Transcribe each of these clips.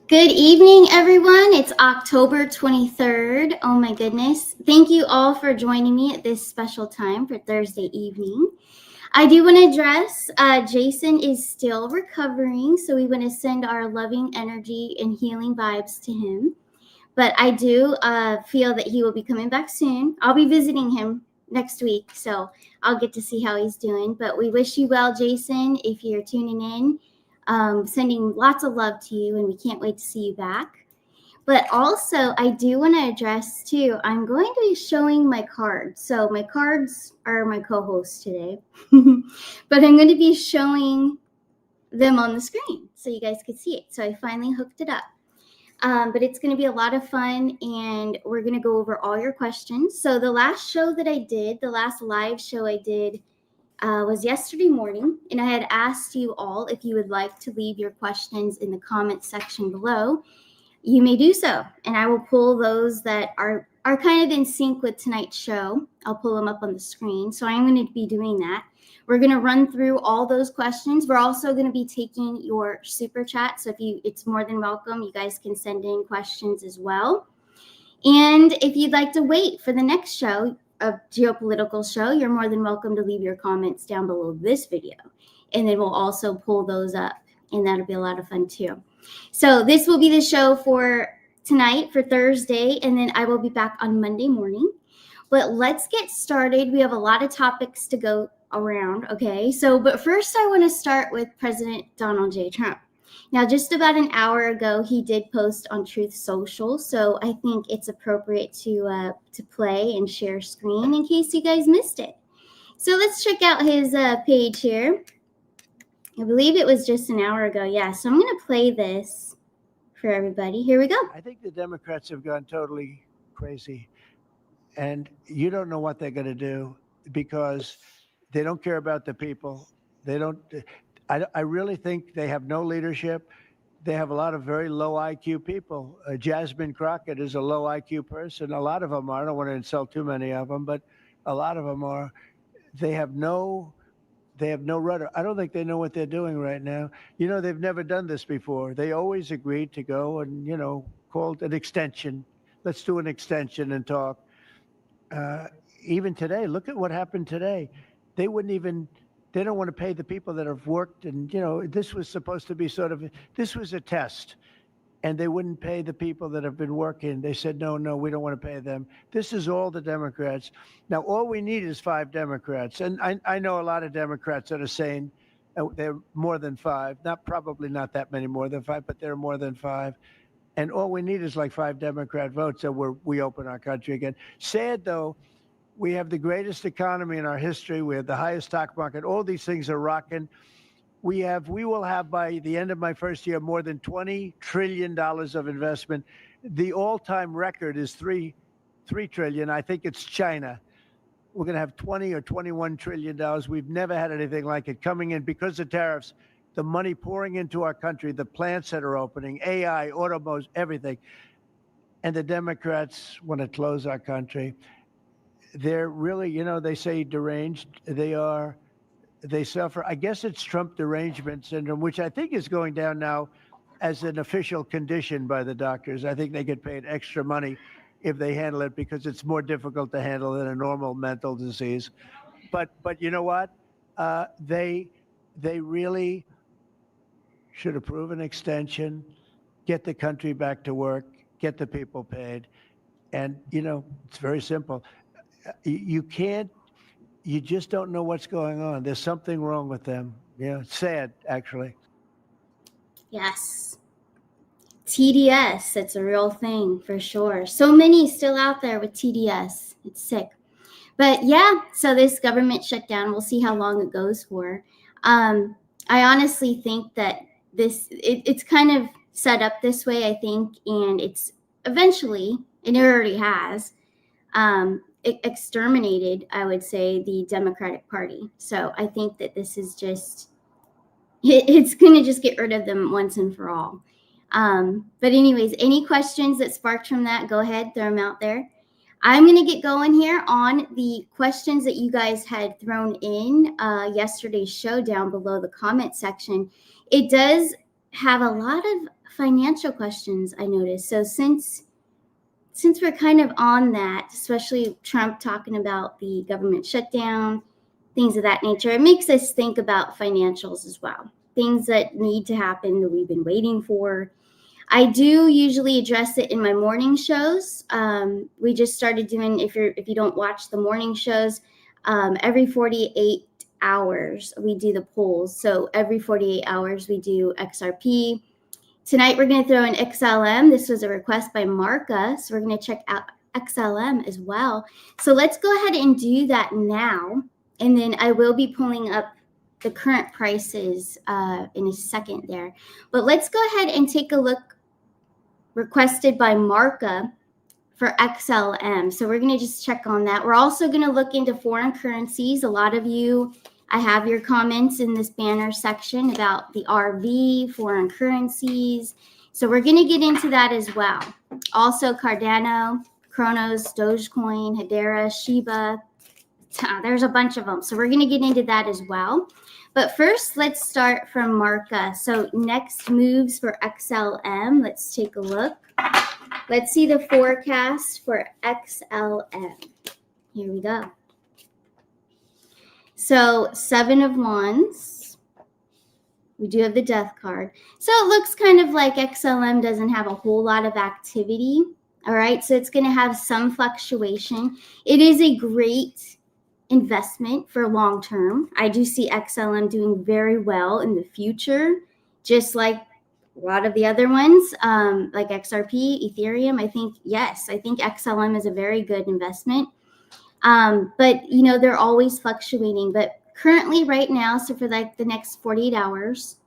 Good evening, everyone. It's October 23rd. Oh my goodness. Thank you all for joining me at this special time for Thursday evening. I do want to address Jason is still recovering, so we want to send our loving energy and healing vibes to him. But I do feel that he will be coming back soon. I'll be visiting him next week, so I'll get to see how he's doing. But we wish you well, Jason, if you're tuning in. Sending lots of love to you, and we can't wait to see you back. But also, I do want to address too, I'm going to be showing my cards. So, my cards are my co hosts today, but I'm going to be showing them on the screen so you guys could see it. So, I finally hooked it up. But it's going to be a lot of fun, and we're going to go over all your questions. So, the last show that I did, the last live show I did, was yesterday morning, and I had asked you all if you would like to leave your questions in the comments section below. You may do so, and I will pull those that are kind of in sync with tonight's show. I'll pull them up on the screen, so I'm going to be doing that. We're going to run through all those questions. We're also going to be taking your super chat, so it's more than welcome. You guys can send in questions as well. And if you'd like to wait for the next show, a geopolitical show, you're more than welcome to leave your comments down below this video. And then we'll also pull those up, and that'll be a lot of fun too. So this will be the show for tonight, for Thursday, and then I will be back on Monday morning. But let's get started. We have a lot of topics to go around, okay? But first I want to start with President Donald J. Trump. Now, just about an hour ago, he did post on Truth Social, so I think it's appropriate to play and share screen in case you guys missed it. So let's check out his page here. I believe it was just an hour ago. Yeah, so I'm going to play this for everybody. Here we go. I think the Democrats have gone totally crazy, and you don't know what they're going to do because they don't care about the people. They don't. I really think they have no leadership. They have a lot of very low IQ people. Jasmine Crockett is a low IQ person. A lot of them are. I don't want to insult too many of them, but a lot of them are. They have no rudder. I don't think they know what they're doing right now. They've never done this before. They always agreed to go and, called an extension. Let's do an extension and talk. Even today, look at what happened today. They don't want to pay the people that have worked. And, this was supposed to be this was a test. And they wouldn't pay the people that have been working. They said, no, we don't want to pay them. This is all the Democrats. Now, all we need is 5 Democrats. And I know a lot of Democrats that are saying they're more than 5. Probably not that many more than 5, but they're more than 5. And all we need is like 5 Democrat votes, so we open our country again. Sad, though, we have the greatest economy in our history. We have the highest stock market. All these things are rocking. We will have by the end of my first year more than $20 trillion of investment. The all-time record is $3 trillion. I think it's China. We're going to have 20 or $21 trillion. We've never had anything like it coming in because of tariffs. The money pouring into our country, the plants that are opening, AI, automobiles, everything. And the Democrats want to close our country. They're really, they say deranged. They suffer. I guess it's Trump derangement syndrome, which I think is going down now as an official condition by the doctors. I think they get paid extra money if they handle it because it's more difficult to handle than a normal mental disease. But you know what? They really should approve an extension, get the country back to work, get the people paid. And, it's very simple. You just don't know what's going on. There's something wrong with them. It's sad, actually. Yes. TDS, it's a real thing for sure. So many still out there with TDS. It's sick. But yeah, so this government shutdown, we'll see how long it goes for. I honestly think that it's kind of set up this way, I think, and it's eventually, and it already has, exterminated, I would say, the Democratic Party. So I think that this is it's going to just get rid of them once and for all. But anyways, any questions that sparked from that, go ahead, throw them out there. I'm going to get going here on the questions that you guys had thrown in yesterday's show down below the comment section. It does have a lot of financial questions, I noticed. So since we're kind of on that, especially Trump talking about the government shutdown, things of that nature, it makes us think about financials as well. Things that need to happen that we've been waiting for. I do usually address it in my morning shows. We just started doing, if you don't watch the morning shows, every 48 hours we do the polls. So every 48 hours we do XRP. Tonight we're going to throw in XLM. This was a request by Marka, so we're going to check out XLM as well. So let's go ahead and do that now, and then I will be pulling up the current prices in a second there. But let's go ahead and take a look, requested by Marka, for XLM. So we're going to just check on that. We're also going to look into foreign currencies. A lot of you, I have your comments in this banner section about the RV, foreign currencies. So we're going to get into that as well. Also Cardano, Kronos, Dogecoin, Hedera, Shiba. There's a bunch of them. So we're going to get into that as well. But first, let's start from Marka. So next moves for XLM. Let's take a look. Let's see the forecast for XLM. Here we go. So 7 of Wands. We do have the Death card. So it looks kind of like XLM doesn't have a whole lot of activity. All right, so it's going to have some fluctuation. It is a great investment for long term. I do see XLM doing very well in the future, just like a lot of the other ones, like XRP, Ethereum. I think XLM is a very good investment. But they're always fluctuating. But currently right now, so for like the next 48 hours,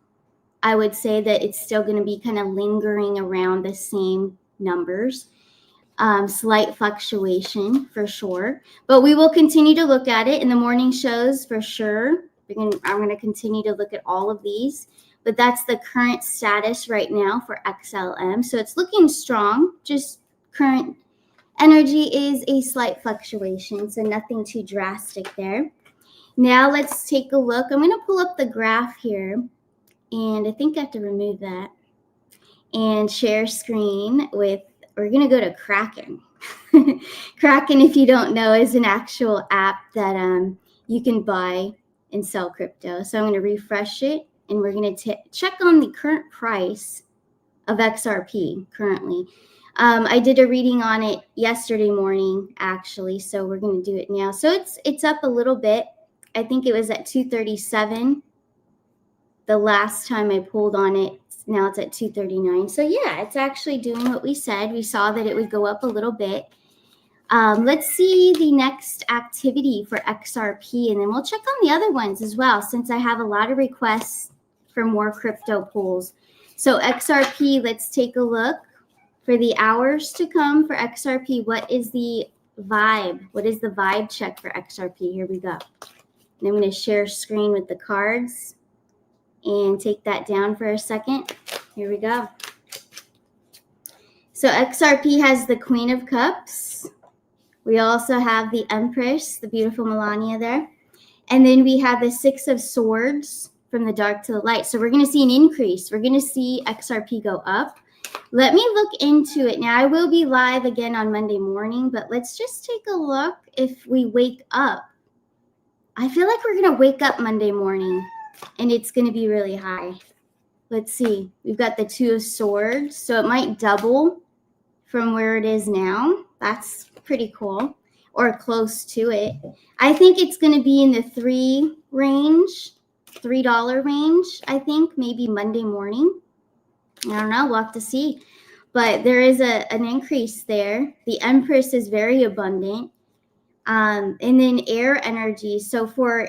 I would say that it's still going to be kind of lingering around the same numbers. Slight fluctuation for sure, but we will continue to look at it in the morning shows for sure. I'm going to continue to look at all of these, but that's the current status right now for XLM. So it's looking strong, just current energy is a slight fluctuation, so nothing too drastic there. Now let's take a look. I'm going to pull up the graph here, and I think I have to remove that and share screen with. We're going to go to Kraken. Kraken, if you don't know, is an actual app that you can buy and sell crypto. So I'm going to refresh it, and we're going to check on the current price of XRP currently. I did a reading on it yesterday morning, actually, so we're going to do it now. So it's up a little bit. I think it was at 237 the last time I pulled on it. Now it's at 239. So yeah, it's actually doing what we said. We saw that it would go up a little bit. Let's see the next activity for XRP, and then we'll check on the other ones as well, since I have a lot of requests for more crypto pools. So XRP, let's take a look for the hours to come for XRP. What is the vibe? What is the vibe check for XRP? Here we go. And I'm going to share screen with the cards and take that down for a second. Here we go. So XRP has the Queen of Cups. We also have the Empress, the beautiful Melania there. And then we have the Six of Swords from the dark to the light. So we're going to see an increase. We're going to see XRP go up. Let me look into it. Now, I will be live again on Monday morning, but let's just take a look if we wake up. I feel like we're going to wake up Monday morning, and it's going to be really high. Let's see. We've got the Two of Swords, so it might double from where it is now. That's pretty cool, or close to it. I think it's going to be in the $3 range, $3 range, I think, maybe Monday morning. I don't know. We'll have to see. But there is an increase there. The Empress is very abundant. And then air energy. So for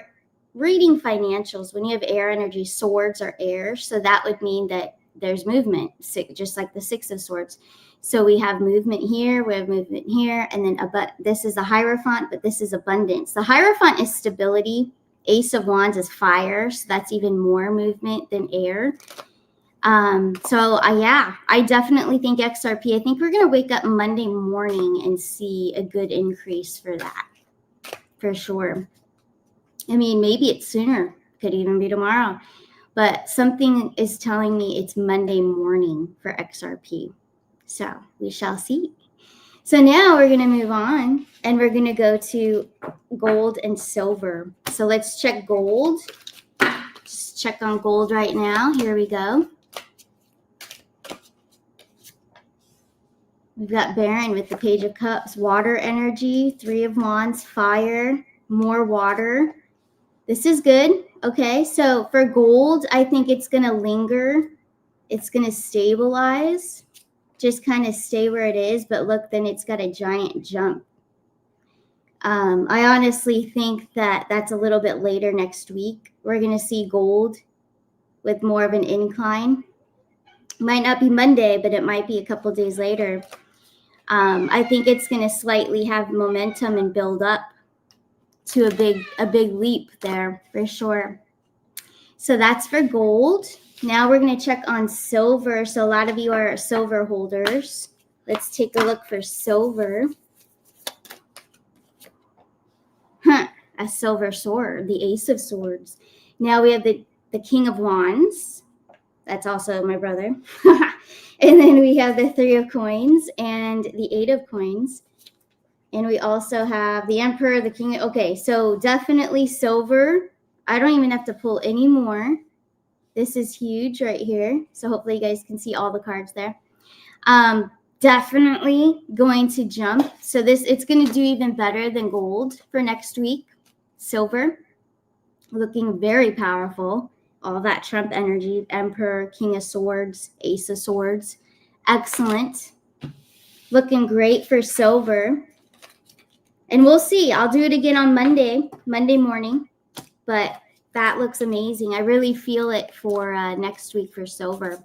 reading financials, when you have air energy, swords are air. So that would mean that there's movement, just like the Six of Swords. So we have movement here, we have movement here, and then this is the Hierophant, but this is abundance. The Hierophant is stability. Ace of Wands is fire, so that's even more movement than air. I definitely think XRP. I think we're going to wake up Monday morning and see a good increase for that, for sure. I mean, maybe it's sooner. Could even be tomorrow. but something is telling me it's Monday morning for XRP. So we shall see. So now we're going to move on and we're going to go to gold and silver. So let's check gold. Just check on gold right now. Here we go. We've got Baron with the Page of Cups, water energy, Three of Wands, fire, more water. This is good. Okay, so for gold, I think it's going to linger. It's going to stabilize, just kind of stay where it is. But look, then it's got a giant jump. I honestly think that that's a little bit later next week. We're going to see gold with more of an incline. Might not be Monday, but it might be a couple days later. I think it's going to slightly have momentum and build up to a big leap there for sure. So that's for gold. Now we're going to check on silver. So a lot of you are silver holders. Let's take a look for silver. A silver sword, the Ace of Swords. Now we have the King of Wands. That's also my brother. And then we have the Three of Coins and the Eight of Coins. And we also have the Emperor, the King. Okay, so definitely silver. I don't even have to pull any more. This is huge right here. So hopefully you guys can see all the cards there. Definitely going to jump. So it's going to do even better than gold for next week. Silver, looking very powerful. All that Trump energy, Emperor, King of Swords, Ace of Swords. Excellent. Looking great for silver. And we'll see. I'll do it again on Monday morning. But that looks amazing. I really feel it for next week for silver.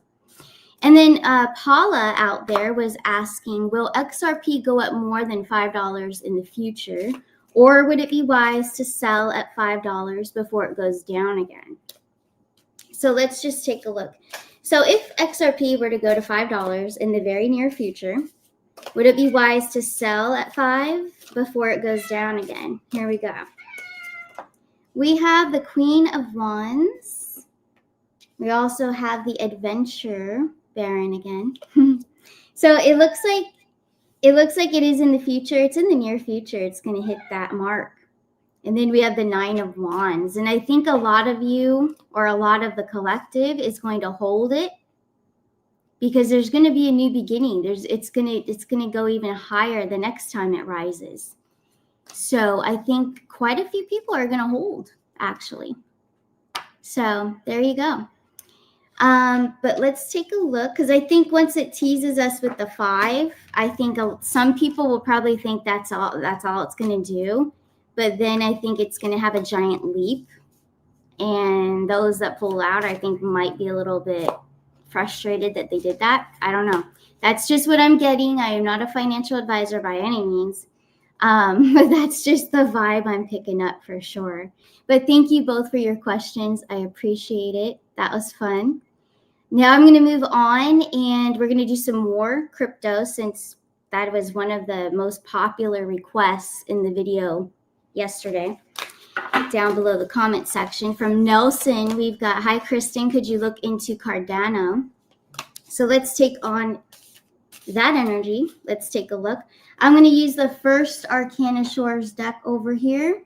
And then Paula out there was asking, will XRP go up more than $5 in the future? Or would it be wise to sell at $5 before it goes down again? So let's just take a look. So if XRP were to go to $5 in the very near future, would it be wise to sell at $5 before it goes down again? Here we go. We have the Queen of Wands. We also have the Adventure Baron again. So it looks like it is in the future. It's in the near future. It's going to hit that mark. And then we have the Nine of Wands. And I think a lot of you, or a lot of the collective, is going to hold it because there's going to be a new beginning. It's going to go even higher the next time it rises. So I think quite a few people are going to hold, actually. So there you go. But let's take a look, because I think once it teases us with the 5, I think some people will probably think that's all it's going to do. But then I think it's going to have a giant leap. And those that pull out, I think, might be a little bit frustrated that they did that. I don't know. That's just what I'm getting. I am not a financial advisor by any means. But that's just the vibe I'm picking up for sure. But thank you both for your questions. I appreciate it. That was fun. Now I'm going to move on and we're going to do some more crypto, since that was one of the most popular requests in the video yesterday. Down below the comment section from Nelson, we've got, hi Kristen, could you look into Cardano? So let's take on that energy. Let's take a look. I'm going to use the first Starcanashores deck over here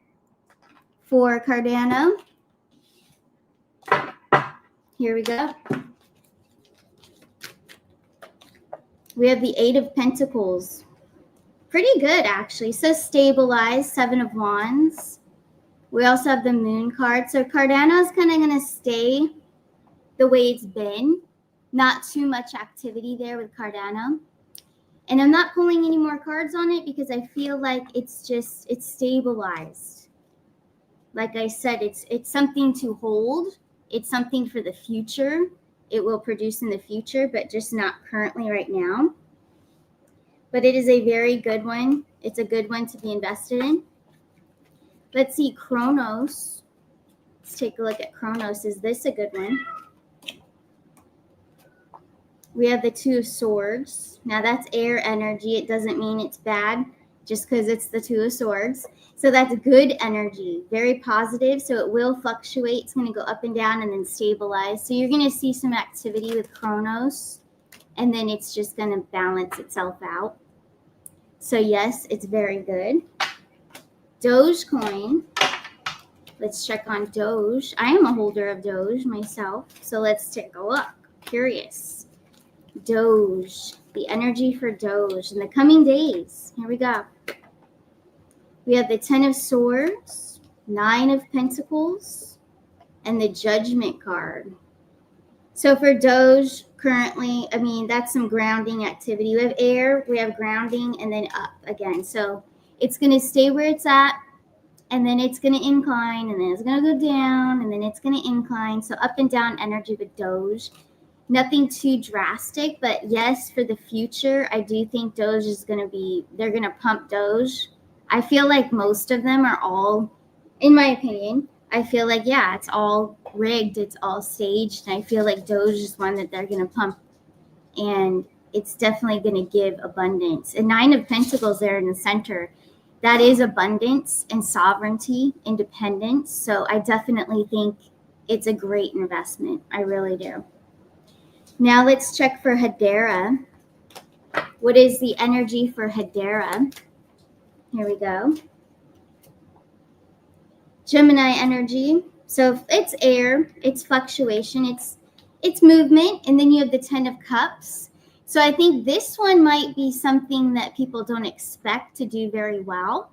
for Cardano. Here we go. We have the Eight of Pentacles. Pretty good, actually. So stabilized, Seven of Wands. We also have the Moon card. So Cardano is kind of going to stay the way it's been. Not too much activity there with Cardano. And I'm not pulling any more cards on it because I feel like it's stabilized. Like I said, it's something to hold. It's something for the future. It will produce in the future, but just not currently right now. But it is a very good one. It's a good one to be invested in. Let's see, Kronos. Let's take a look at Kronos. Is this a good one? We have the Two of Swords. Now that's air energy. It doesn't mean it's bad just because it's the Two of Swords. So that's good energy, very positive. So it will fluctuate. It's going to go up and down and then stabilize. So you're going to see some activity with Chronos, and then it's just going to balance itself out. So yes, it's very good. Dogecoin. Let's check on Doge. I am a holder of Doge myself. So let's take a look. Curious. Doge. The energy for Doge in the coming days. Here we go. We have the 10 of Swords, 9 of Pentacles, and the Judgment card. So for Doge, currently, I mean, that's some grounding activity. We have air, we have grounding, and then up again. So it's going to stay where it's at, and then it's going to incline, and then it's going to go down, and then it's going to incline. So up and down energy with Doge. Nothing too drastic, but yes, for the future, I do think Doge is going to be, they're going to pump Doge. I feel like most of them are all, in my opinion, I feel like, yeah, it's all rigged, it's all staged. And I feel like Doge is one that they're going to pump, and it's definitely going to give abundance. And 9 of Pentacles there in the center, that is abundance and sovereignty, independence. So I definitely think it's a great investment. I really do. Now let's check for Hedera. What is the energy for Hedera? Here we go. Gemini energy. So it's air, it's fluctuation, it's movement, and then you have the 10 of Cups. So I think this one might be something that people don't expect to do very well.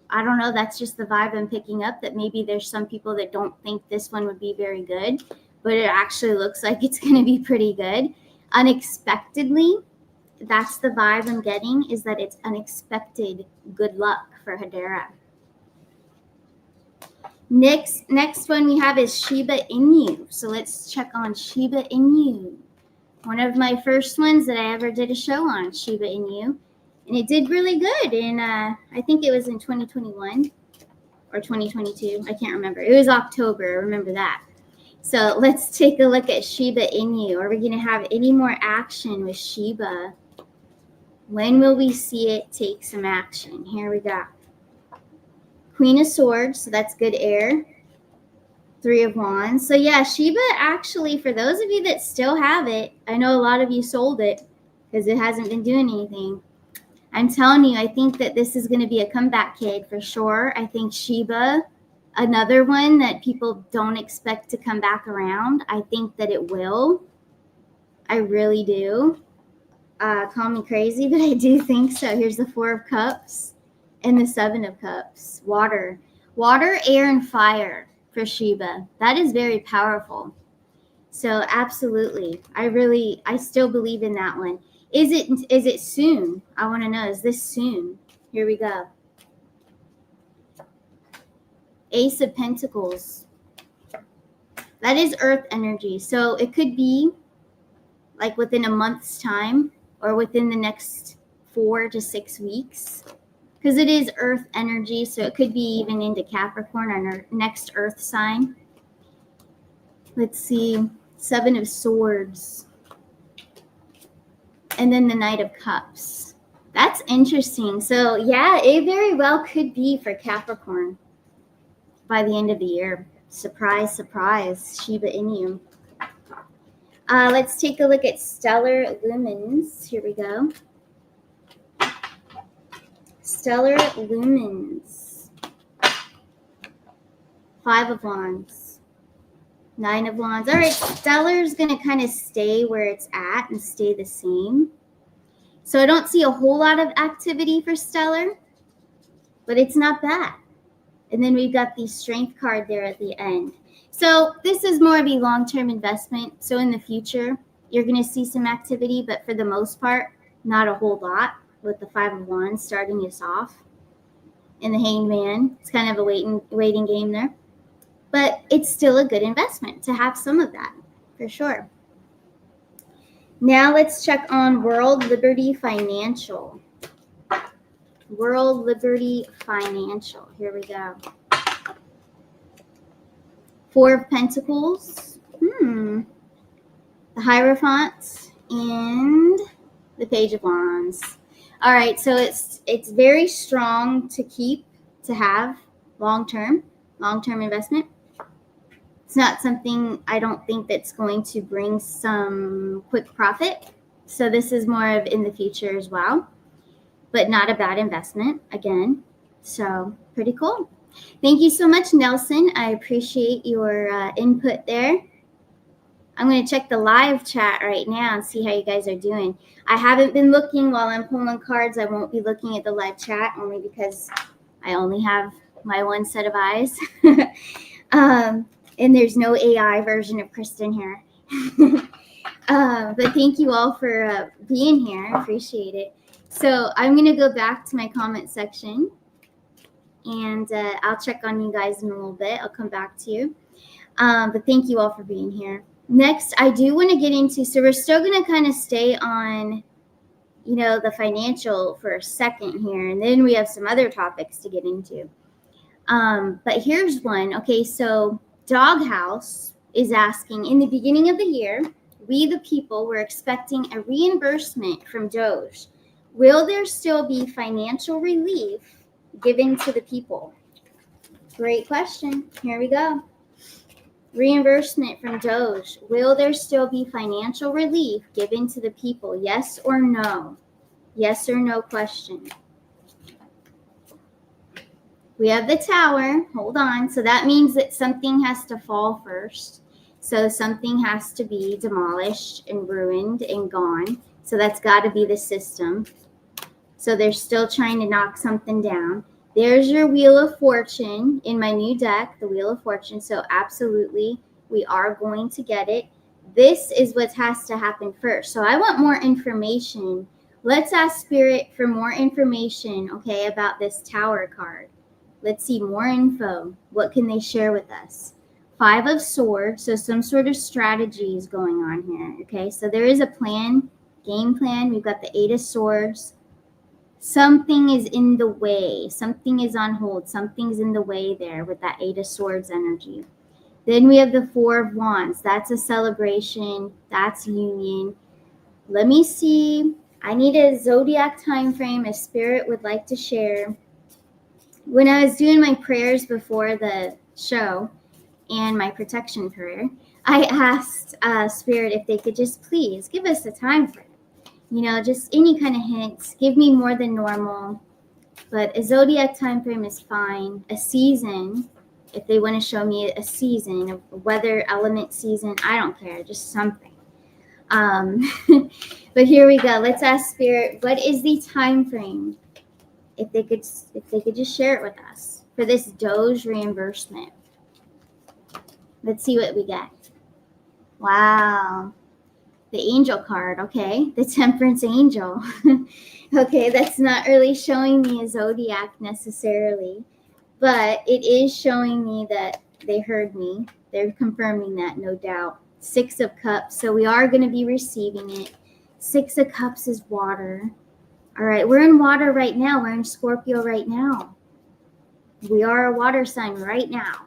I don't know, that's just the vibe I'm picking up, that maybe there's some people that don't think this one would be very good, but it actually looks like it's going to be pretty good. Unexpectedly, that's the vibe I'm getting, is that it's unexpected good luck for Hedera. Next one we have is Shiba Inu. So let's check on Shiba Inu. One of my first ones that I ever did a show on, Shiba Inu. And it did really good in, I think it was in 2021 or 2022. I can't remember. It was October. I remember that. So let's take a look at Shiba Inu. Are we going to have any more action with Shiba? When will we see it take some action? Here we go. Queen of Swords, so that's good air. 3 of Wands. So yeah, Shiba actually, for those of you that still have it, I know a lot of you sold it because it hasn't been doing anything. I'm telling you, I think that this is going to be a comeback kid for sure. I think Shiba, another one that people don't expect to come back around. I think that it will. I really do. Call me crazy, but I do think so. Here's the 4 of Cups and the 7 of Cups. Water, air, and fire for Shiba. That is very powerful. So absolutely. I still believe in that one. Is it soon? I want to know, is this soon? Here we go. Ace of Pentacles. That is earth energy. So it could be like within a month's time or within the next 4 to 6 weeks. Because it is earth energy, so it could be even into Capricorn, our next earth sign. Let's see. 7 of Swords. And then the Knight of Cups. That's interesting. So yeah, it very well could be for Capricorn by the end of the year. Surprise, surprise, Shiba Inu. Let's take a look at Stellar Lumens. Here we go. Stellar Lumens. 5 of Wands. 9 of Wands. All right, Stellar's going to kind of stay where it's at and stay the same. So I don't see a whole lot of activity for Stellar, but it's not bad. And then we've got the Strength card there at the end. So this is more of a long-term investment. So in the future, you're going to see some activity, but for the most part, not a whole lot, with the 5 of Wands starting us off. And the Hanged Man, it's kind of a waiting game there. But it's still a good investment to have some of that, for sure. Now let's check on World Liberty Financial. World Liberty Financial. Here we go. 4 of Pentacles. The Hierophant and the Page of Wands. All right, so it's very strong to to have long-term investment. It's not something I don't think that's going to bring some quick profit. So this is more of in the future as well, but not a bad investment again. So pretty cool. Thank you so much, Nelson. I appreciate your input there. I'm going to check the live chat right now and see how you guys are doing. I haven't been looking while I'm pulling cards. I won't be looking at the live chat only because I only have my one set of eyes. And there's no AI version of Kristen here. But thank you all for being here. I appreciate it. So I'm going to go back to my comment section. And I'll check on you guys in a little bit. I'll come back to you. But thank you all for being here. Next, I do want to get into, so we're still going to kind of stay on, the financial for a second here. And then we have some other topics to get into. But here's one. Okay, so Doghouse is asking, in the beginning of the year, we the people were expecting a reimbursement from Doge. Will there still be financial relief given to the people? Great question. Here we go. Reimbursement from Doge. Will there still be financial relief given to the people? Yes or no? Yes or no question. We have the tower. Hold on. So that means that something has to fall first. So something has to be demolished and ruined and gone. So that's got to be the system. So they're still trying to knock something down. There's your Wheel of Fortune in my new deck, the Wheel of Fortune. So absolutely, we are going to get it. This is what has to happen first. So I want more information. Let's ask Spirit for more information, okay, about this Tower card. Let's see more info. What can they share with us? 5 of Swords, so some sort of strategy is going on here, okay? So there is a plan, game plan. We've got the 8 of Swords. Something is in the way. Something is on hold. Something's in the way there with that 8 of Swords energy. Then we have the 4 of Wands. That's a celebration. That's union. Let me see. I need a zodiac time frame if Spirit would like to share. When I was doing my prayers before the show and my protection prayer, I asked Spirit if they could just please give us a time frame. Just any kind of hints. Give me more than normal. But a zodiac time frame is fine. A season, if they want to show me a season, a weather element season, I don't care. Just something. But here we go. Let's ask Spirit, what is the time frame? If they could just share it with us for this Doge reimbursement. Let's see what we get. Wow. The angel card, okay. The Temperance Angel. Okay, that's not really showing me a zodiac necessarily, but it is showing me that they heard me. They're confirming that, no doubt. 6 of Cups, so we are going to be receiving it. 6 of Cups is water. All right, we're in water right now. We're in Scorpio right now. We are a water sign right now.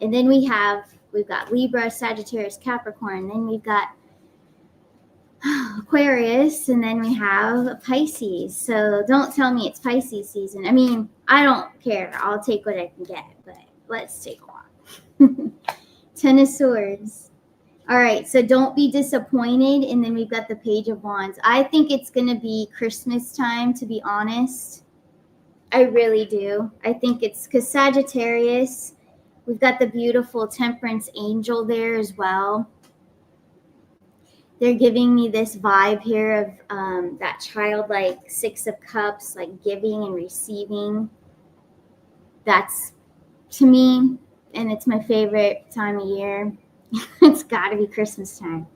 And then we've got Libra, Sagittarius, Capricorn. Then we've got Aquarius, and then we have Pisces. So don't tell me it's Pisces season. I mean, I don't care. I'll take what I can get, but let's take a walk. 10 of Swords. All right, so don't be disappointed. And then we've got the Page of Wands. I think it's going to be Christmas time, to be honest. I really do. I think it's because Sagittarius, we've got the beautiful Temperance Angel there as well. They're giving me this vibe here of that childlike 6 of Cups, like giving and receiving. That's, to me, and it's my favorite time of year. It's got to be Christmas time.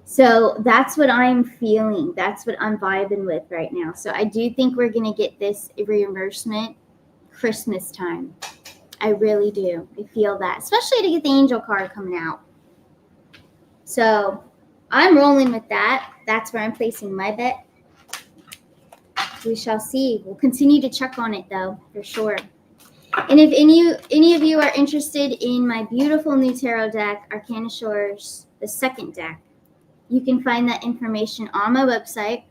So that's what I'm feeling. That's what I'm vibing with right now. So I do think we're going to get this reimbursement Christmas time. I really do. I feel that, especially to get the angel card coming out. So I'm rolling with that. That's where I'm placing my bet. We shall see. We'll continue to check on it, though, for sure. And if any of you are interested in my beautiful new tarot deck, Starcanashores, the second deck, you can find that information on my website.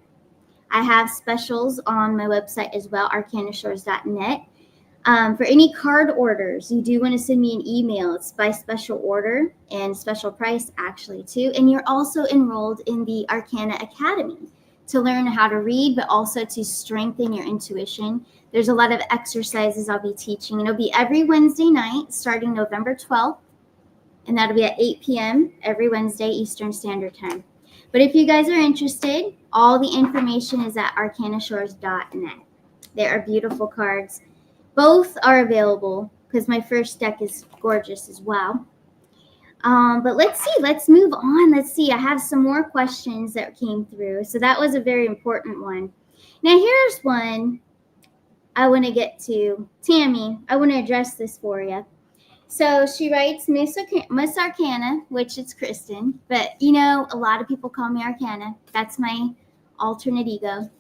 I have specials on my website as well, arcanashores.net. For any card orders, you do want to send me an email. It's by special order and special price, actually, too. And you're also enrolled in the Arcana Academy to learn how to read, but also to strengthen your intuition. There's a lot of exercises I'll be teaching. It'll be every Wednesday night starting November 12th, and that'll be at 8 p.m. every Wednesday Eastern Standard Time. But if you guys are interested, all the information is at arcanashores.net. There are beautiful cards. Both are available because my first deck is gorgeous as well. But let's see. Let's move on. Let's see. I have some more questions that came through. So that was a very important one. Now here's one I want to get to. Tammy, I want to address this for you. So she writes Miss Arcana, which is Kristen. But, you know, a lot of people call me Arcana. That's my alternate ego.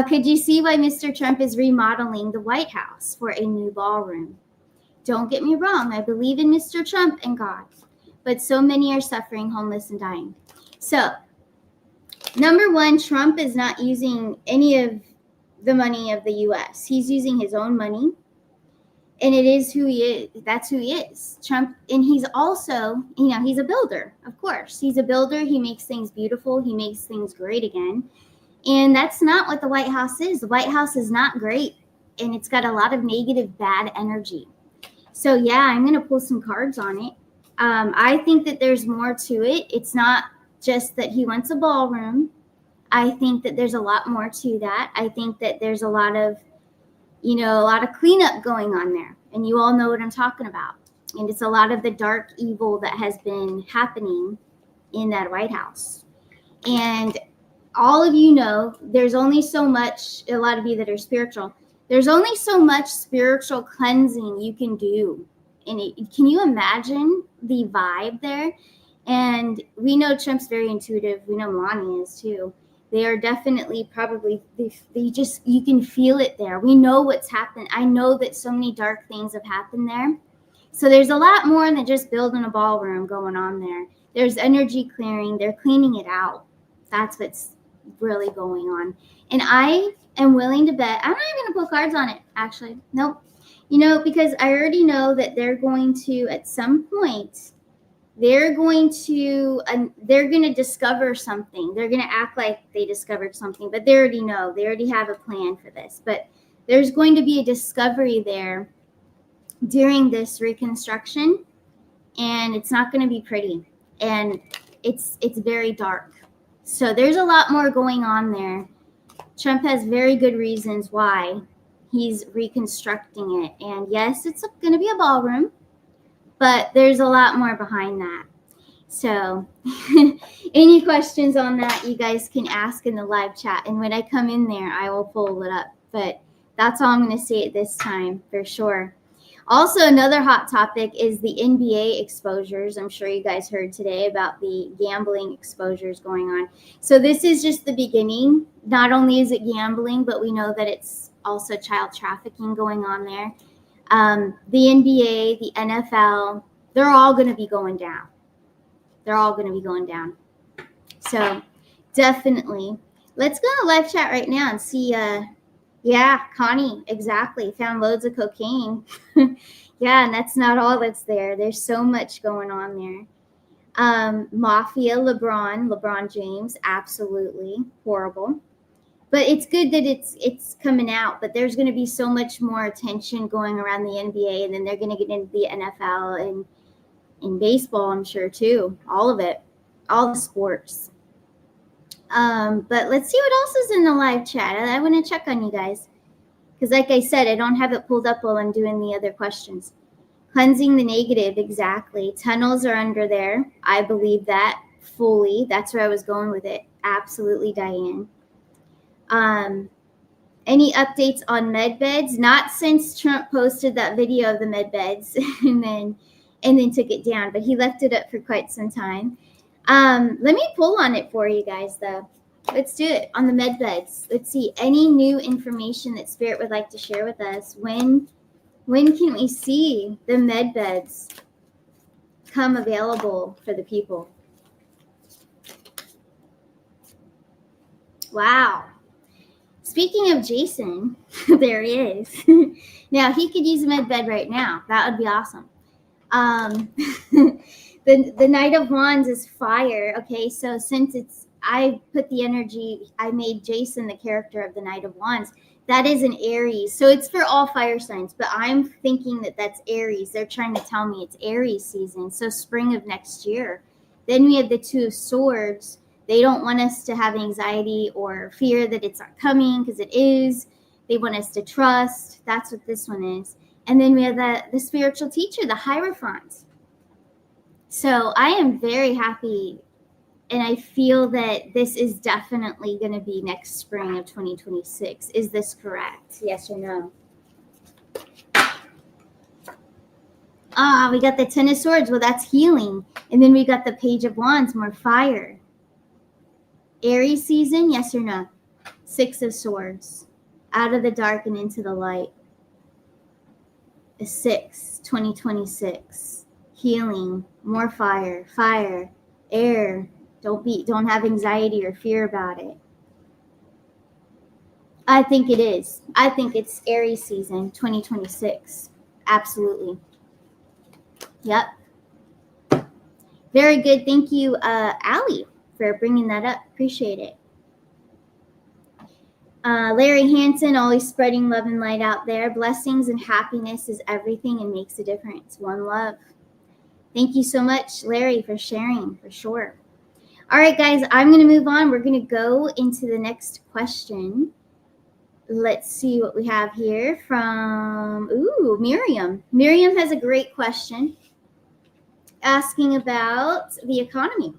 Could you see why Mr. Trump is remodeling the White House for a new ballroom? Don't get me wrong. I believe in Mr. Trump and God. But so many are suffering, homeless, and dying. So, number one, Trump is not using any of the money of the U.S. He's using his own money. And it is who he is. That's who he is. Trump, and he's also, you know, he's a builder, of course. He's a builder. He makes things beautiful. He makes things great again. And that's not what the White House is. The White House is not great, and it's got a lot of negative, bad energy. So, yeah, I'm going to pull some cards on it. I think that there's more to it. It's not just that he wants a ballroom. I think that there's a lot more to that. I think that there's a lot of, you know, a lot of cleanup going on there. And you all know what I'm talking about. And it's a lot of the dark evil that has been happening in that White House. And all of you know there's only so much, a lot of you that are spiritual, there's only so much spiritual cleansing you can do. And can you imagine the vibe there? And we know Trump's very intuitive. We know Melania is too. They are definitely probably, they just, you can feel it there. We know what's happened. I know that so many dark things have happened there. So there's a lot more than just building a ballroom going on there. There's energy clearing. They're cleaning it out. That's what's really going on. And I am willing to bet, I'm not even going to pull cards on it, actually. Nope. You know, because I already know that they're going to, at some point, they're going to discover something. They're going to act like they discovered something, but they already know. They already have a plan for this. But there's going to be a discovery there during this reconstruction, and it's not going to be pretty. And it's very dark. So there's a lot more going on there. Trump has very good reasons why he's reconstructing it. And yes, it's going to be a ballroom, but there's a lot more behind that. So any questions on that, you guys can ask in the live chat. And when I come in there, I will pull it up. But that's all I'm going to say at this time for sure. Also, another hot topic is the NBA exposures. I'm sure you guys heard today about the gambling exposures going on. So this is just the beginning. Not only is it gambling, but we know that it's also child trafficking going on there. The NBA, the NFL, they're all going to be going down. They're all going to be going down. So definitely. Let's go to live chat right now and see. Yeah, Connie, exactly. Found loads of cocaine. Yeah, and that's not all that's there. There's so much going on there. Mafia, LeBron James, absolutely horrible. But it's good that it's coming out. But there's going to be so much more attention going around the NBA, and then they're going to get into the NFL and in baseball, I'm sure, too. All of it. All the sports. But let's see what else is in the live chat. I want to check on you guys. Because like I said, I don't have it pulled up while I'm doing the other questions. Cleansing the negative, exactly. Tunnels are under there. I believe that fully. That's where I was going with it. Absolutely, Diane. Any updates on med beds? Not since Trump posted that video of the med beds and then took it down. But he left it up for quite some time. Let me pull on it for you guys, though. Let's do it on the med beds. Let's see any new information that Spirit would like to share with us. When can we see the med beds come available for the people? Wow. Speaking of Jason, there he is. Now, he could use a med bed right now. That would be awesome. The Knight of Wands is fire. Okay, so since I put the energy, I made Jason the character of the Knight of Wands. That is an Aries. So it's for all fire signs, but I'm thinking that that's Aries. They're trying to tell me it's Aries season. So spring of next year. Then we have the Two of Swords. They don't want us to have anxiety or fear that it's not coming, because it is. They want us to trust. That's what this one is. And then we have the spiritual teacher, the Hierophant. So I am very happy, and I feel that this is definitely going to be next spring of 2026. Is this correct? Yes or no? We got the Ten of Swords. Well, that's healing. And then we got the Page of Wands, more fire. Aries season, yes or no? Six of Swords. Out of the dark and into the light. A 6, 2026. Healing, more fire, air. Don't have anxiety or fear about it. I think it is. I think it's Aries season, 2026. Absolutely. Yep. Very good. Thank you, Allie, for bringing that up. Appreciate it. Larry Hansen, always spreading love and light out there. Blessings and happiness is everything and makes a difference. One love. Thank you so much, Larry, for sharing, for sure. All right, guys, I'm going to move on. We're going to go into the next question. Let's see what we have here from, Miriam. Miriam has a great question asking about the economy.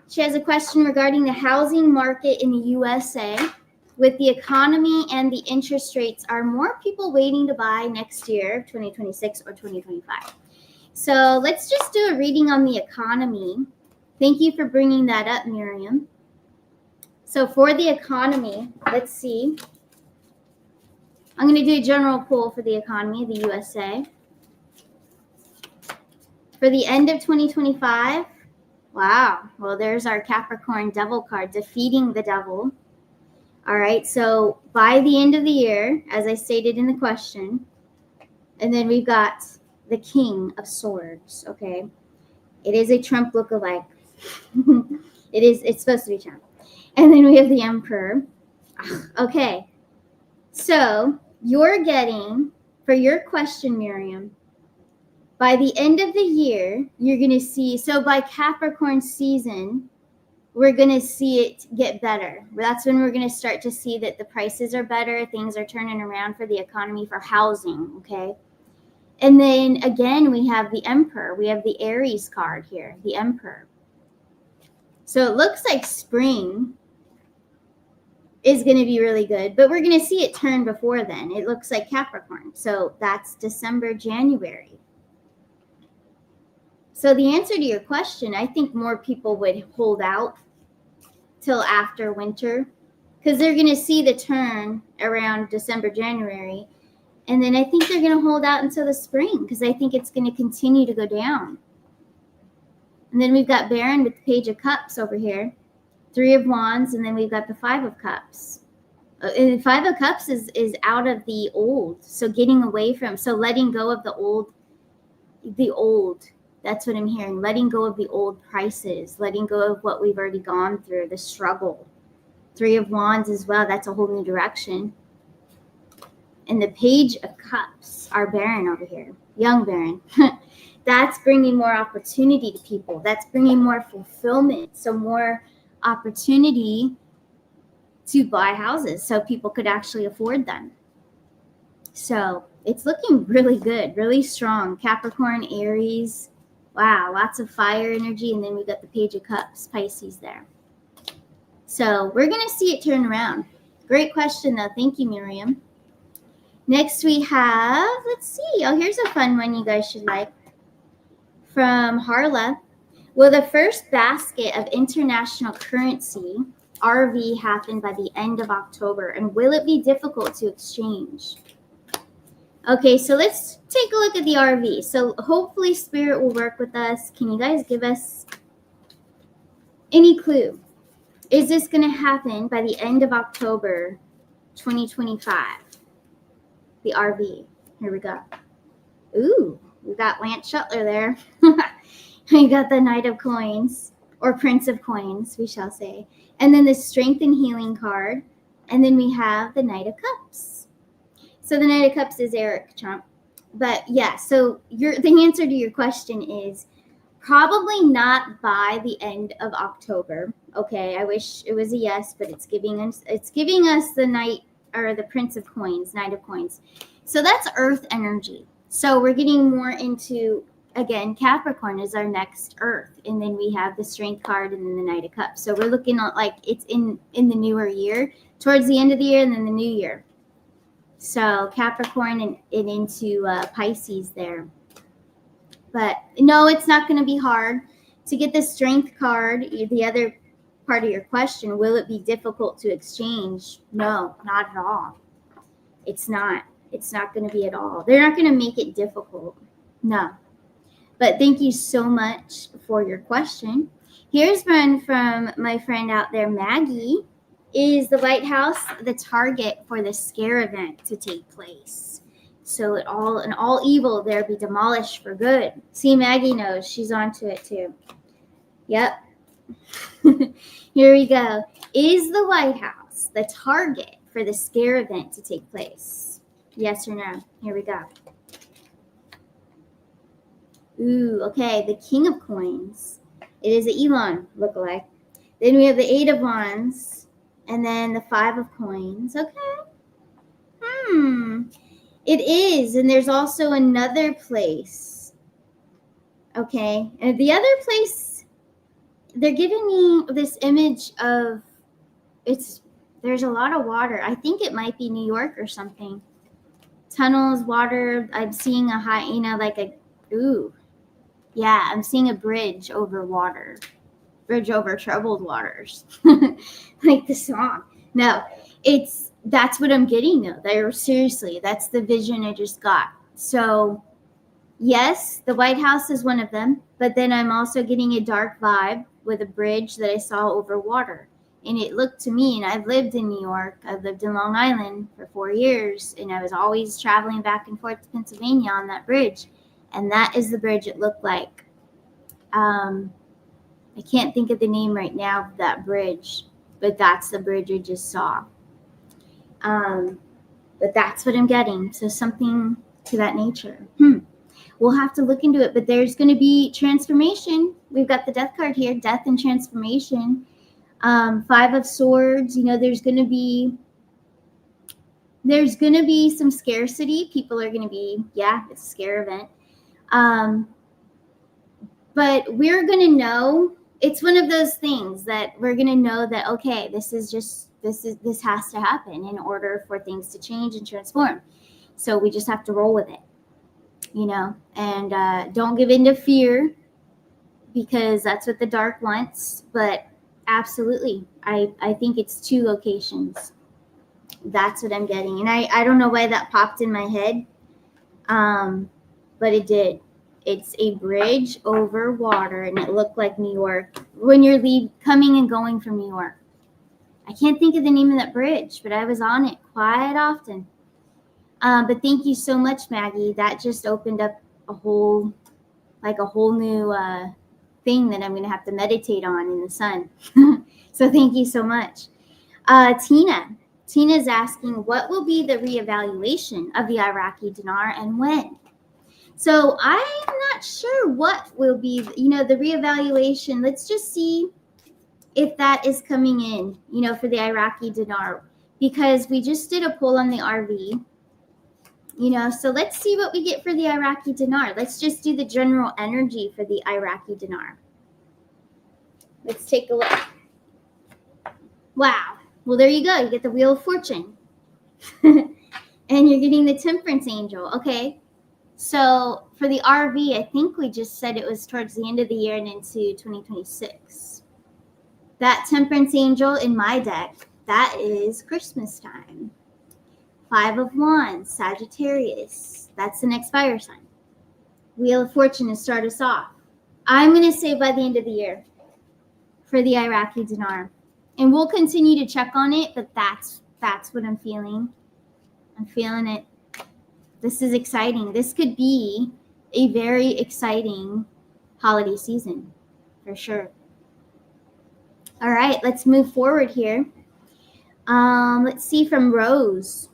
She has a question regarding the housing market in the USA. With the economy and the interest rates, are more people waiting to buy next year, 2026 or 2025? So let's just do a reading on the economy. Thank you for bringing that up, Miriam. So for the economy, let's see. I'm going to do a general poll for the economy of the USA. For the end of 2025, wow. Well, there's our Capricorn Devil card, defeating the devil. All right, so by the end of the year, as I stated in the question, and then we've got the King of Swords, okay? It is a Trump lookalike. It's supposed to be Trump. And then we have the Emperor. Okay, so you're getting, for your question, Miriam, by the end of the year, you're going to see, so by Capricorn season, we're going to see it get better. That's when we're going to start to see that the prices are better. Things are turning around for the economy, for housing, okay? And then again, we have the Emperor. We have the Aries card here, the Emperor. So it looks like spring is going to be really good, but we're going to see it turn before then. It looks like Capricorn. So that's December, January. So the answer to your question, I think more people would hold out till after winter, because they're going to see the turn around December, January. And then I think they're going to hold out until the spring, because I think it's going to continue to go down. And then we've got Baron with the Page of Cups over here, Three of Wands, and then we've got the Five of Cups. And the Five of Cups is out of the old, so getting away from, so letting go of the old. That's what I'm hearing. Letting go of the old prices, letting go of what we've already gone through, the struggle. Three of Wands as well. That's a whole new direction. And the Page of Cups, our Baron over here, young Baron. That's bringing more opportunity to people. That's bringing more fulfillment. So more opportunity to buy houses so people could actually afford them. So it's looking really good, really strong. Capricorn, Aries. Wow, lots of fire energy. And then we got the Page of Cups, Pisces there. So we're going to see it turn around. Great question, though. Thank you, Miriam. Next we have, let's see. Oh, here's a fun one you guys should like. From Harla. Will the first basket of international currency, RV, happen by the end of October? And will it be difficult to exchange? Okay, so let's take a look at the RV. So hopefully Spirit will work with us. Can you guys give us any clue? Is this going to happen by the end of October 2025. The RV. Here we go. Ooh, we got Lance Shuttler there. We got the Knight of Coins, or Prince of Coins, we shall say. And then the Strength and Healing card. And then we have the Knight of Cups. So the Knight of Cups is Eric Trump. But yeah, so the answer to your question is probably not by the end of October. Okay, I wish it was a yes, but it's giving us the Knight, or the Prince of Coins, Knight of Coins. So that's Earth energy. So we're getting more into, again, Capricorn is our next Earth, and then we have the Strength card and then the Knight of Cups. So we're looking at like it's in the newer year, towards the end of the year, and then the new year. So Capricorn and into Pisces there. But no, it's not going to be hard to get the Strength card. The other part of your question, will it be difficult to exchange? No, not at all. It's not. It's not going to be at all. They're not going to make it difficult. No. But thank you so much for your question. Here's one from my friend out there, Maggie. Is the White House the target for the scare event to take place? So all evil there be demolished for good. See, Maggie knows. She's onto it too. Yep. Here we go. Is the White House the target for the scare event to take place? Yes or no? Here we go. Ooh, okay. The King of Coins. It is an Elon lookalike. Then we have the Eight of Wands. And then the Five of Coins. Okay. It is. And there's also another place. Okay. And the other place, they're giving me this image of, there's a lot of water. I think it might be New York or something. Tunnels, water. I'm seeing a high, I'm seeing a bridge over water. Bridge over troubled waters. Like the song. No, that's what I'm getting though. Seriously, that's the vision I just got. So yes, the White House is one of them, but then I'm also getting a dark vibe with a bridge that I saw over water. And it looked to me, and I've lived in New York, I've lived in Long Island for 4 years, and I was always traveling back and forth to Pennsylvania on that bridge. And that is the bridge it looked like. I can't think of the name right now of that bridge, but that's the bridge I just saw. But that's what I'm getting. So something to that nature. We'll have to look into it, but there's going to be transformation. We've got the Death card here, death and transformation. Five of Swords, there's going to be some scarcity. People are going to be, it's a scare event. But we're going to know, it's one of those things that we're going to know that, okay, this has to happen in order for things to change and transform. So we just have to roll with it, and don't give in to fear, because that's what the dark wants. But absolutely, I think it's 2 locations. That's what I'm getting. And I don't know why that popped in my head, but it did. It's a bridge over water, and it looked like New York when you're coming and going from New York. I can't think of the name of that bridge, but I was on it quite often. But thank you so much, Maggie. That just opened up a whole new thing that I'm going to have to meditate on in the sun. So thank you so much. Tina's asking, what will be the reevaluation of the Iraqi dinar and when? So I'm not sure what will be, the reevaluation. Let's just see if that is coming in, for the Iraqi dinar, because we just did a poll on the RV, so let's see what we get for the Iraqi dinar. Let's just do the general energy for the Iraqi dinar. Let's take a look. Wow. Well, there you go. You get the Wheel of Fortune. And you're getting the Temperance Angel. Okay. So for the RV, I think we just said it was towards the end of the year and into 2026. That Temperance Angel in my deck, that is Christmas time. 5 of Wands, Sagittarius. That's the next fire sign. Wheel of Fortune to start us off. I'm going to say by the end of the year for the Iraqi dinar. And we'll continue to check on it, but that's That's what I'm feeling. I'm feeling it. This is exciting. This could be a very exciting holiday season for sure. All right, let's move forward here. Let's see from Rose.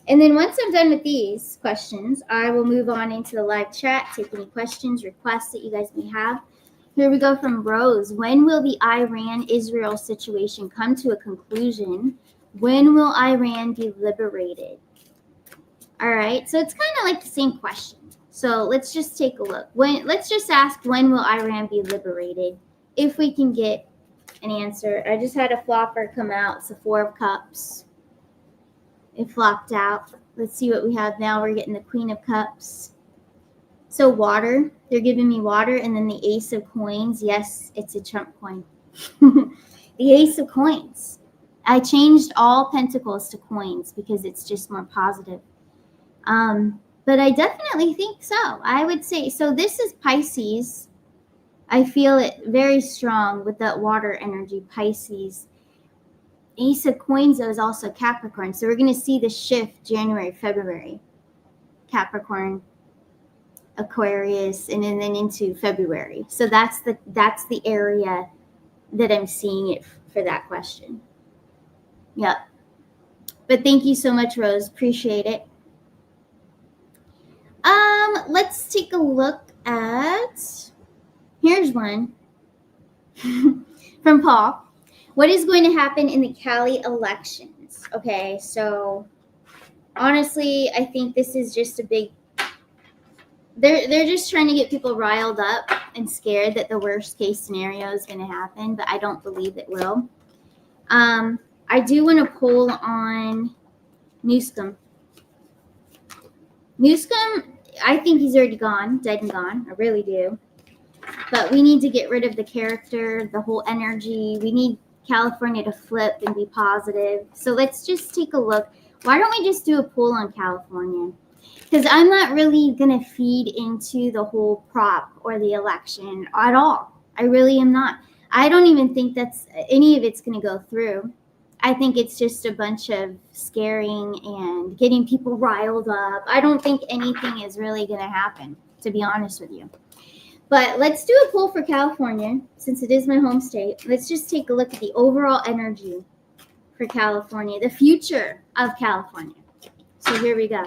And then once I'm done with these questions, I will move on into the live chat, take any questions, requests that you guys may have. Here we go from Rose. When will the Iran-Israel situation come to a conclusion? When will Iran be liberated? All right, so it's kind of like the same question. So let's just take a look. Let's just ask, when will Iran be liberated? If we can get an answer. I just had a flopper come out. It's a 4 of Cups. It flopped out. Let's see what we have now. We're getting the Queen of Cups. So water. They're giving me water. And then the Ace of Coins. Yes, it's a Trump coin. The Ace of Coins. I changed all pentacles to coins because it's just more positive. But I definitely think so. I would say, so this is Pisces. I feel it very strong with that water energy, Pisces. Ace of Coins is also Capricorn. So we're going to see the shift January, February. Capricorn, Aquarius, and then into February. So that's the area that I'm seeing it for that question. Yep. But thank you so much, Rose. Appreciate it. Let's take a look at, here's one from Paul. What is going to happen in the Cali elections? Okay, so honestly, I think this is just a big, they're just trying to get people riled up and scared that the worst case scenario is going to happen, but I don't believe it will. I do want to poll on Newsom. Newsom, I think he's already gone, dead and gone. I really do. But we need to get rid of the character, the whole energy. We need California to flip and be positive. So let's just take a look. Why don't we just do a poll on California? Because I'm not really going to feed into the whole prop or the election at all. I really am not. I don't even think that's any of it's going to go through. I think it's just a bunch of scaring and getting people riled up. I don't think anything is really going to happen, to be honest with you. But let's do a poll for California, since it is my home state. Let's just take a look at the overall energy for California, the future of California. So here we go.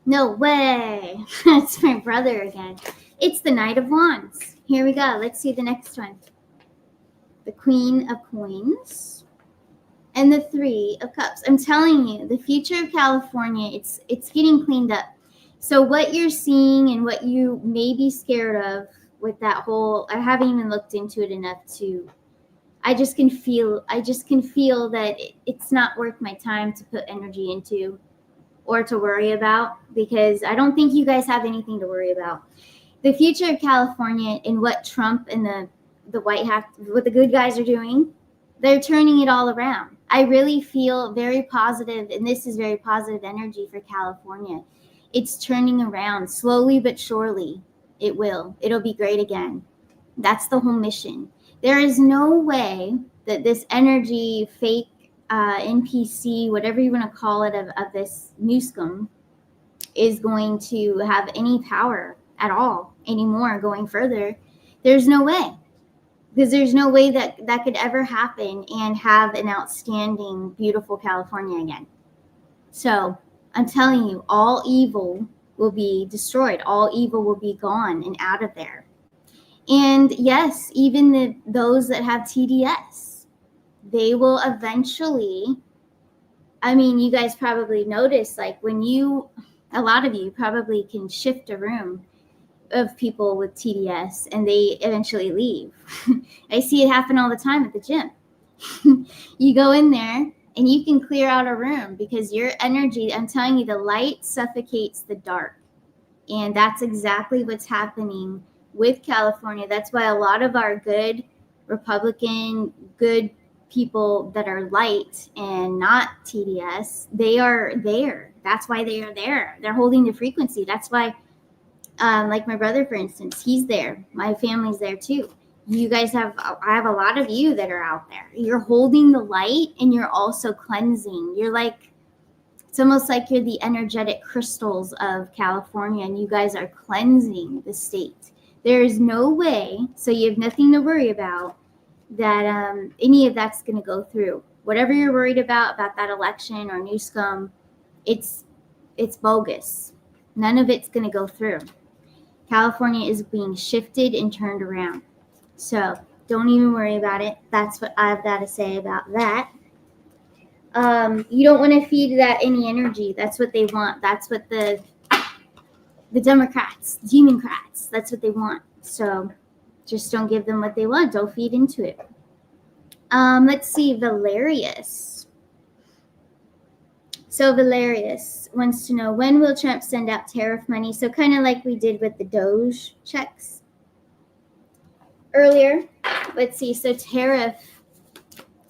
No way. That's my brother again. It's the Knight of Wands. Here we go. Let's see the next one. The Queen of Coins and the 3 of Cups. I'm telling you, the future of California, it's getting cleaned up. So what you're seeing and what you may be scared of with that whole, I haven't even looked into it enough to, I just can feel that it's not worth my time to put energy into or to worry about, because I don't think you guys have anything to worry about. The future of California and what Trump and the White House, what the good guys are doing, they're turning it all around. I really feel very positive, and this is very positive energy for California. It's turning around slowly but surely. It will. It'll be great again. That's the whole mission. There is no way that this energy, fake NPC, whatever you want to call it, of this Newsom is going to have any power at all anymore going further. There's no way. Because there's no way that could ever happen and have an outstanding, beautiful California again. So I'm telling you, all evil will be destroyed. All evil will be gone and out of there. And yes, even those that have TDS, they will eventually, I mean, you guys probably notice, like a lot of you probably can shift a room of people with TDS and they eventually leave. I see it happen all the time at the gym. You go in there and you can clear out a room because your energy, I'm telling you, the light suffocates the dark. And that's exactly what's happening with California. That's why a lot of our good Republican, good people that are light and not TDS, they are there. That's why they are there. They're holding the frequency. That's why, like my brother, for instance, he's there. My family's there too. you guys have, I have a lot of you that are out there. You're holding the light and you're also cleansing. You're like, it's almost like you're the energetic crystals of California and you guys are cleansing the state. There is no way, so you have nothing to worry about, that any of that's going to go through. Whatever you're worried about that election or New Scum, it's bogus. None of it's going to go through. California is being shifted and turned around. So don't even worry about it. That's what I've got to say about that. You don't want to feed that any energy. That's what they want. That's what the Democrats, Democrats, that's what they want. So just don't give them what they want. Don't feed into it. Let's see, Valerius. So Valerius wants to know, when will Trump send out tariff money? So kind of like we did with the Doge checks earlier. Let's see, so tariff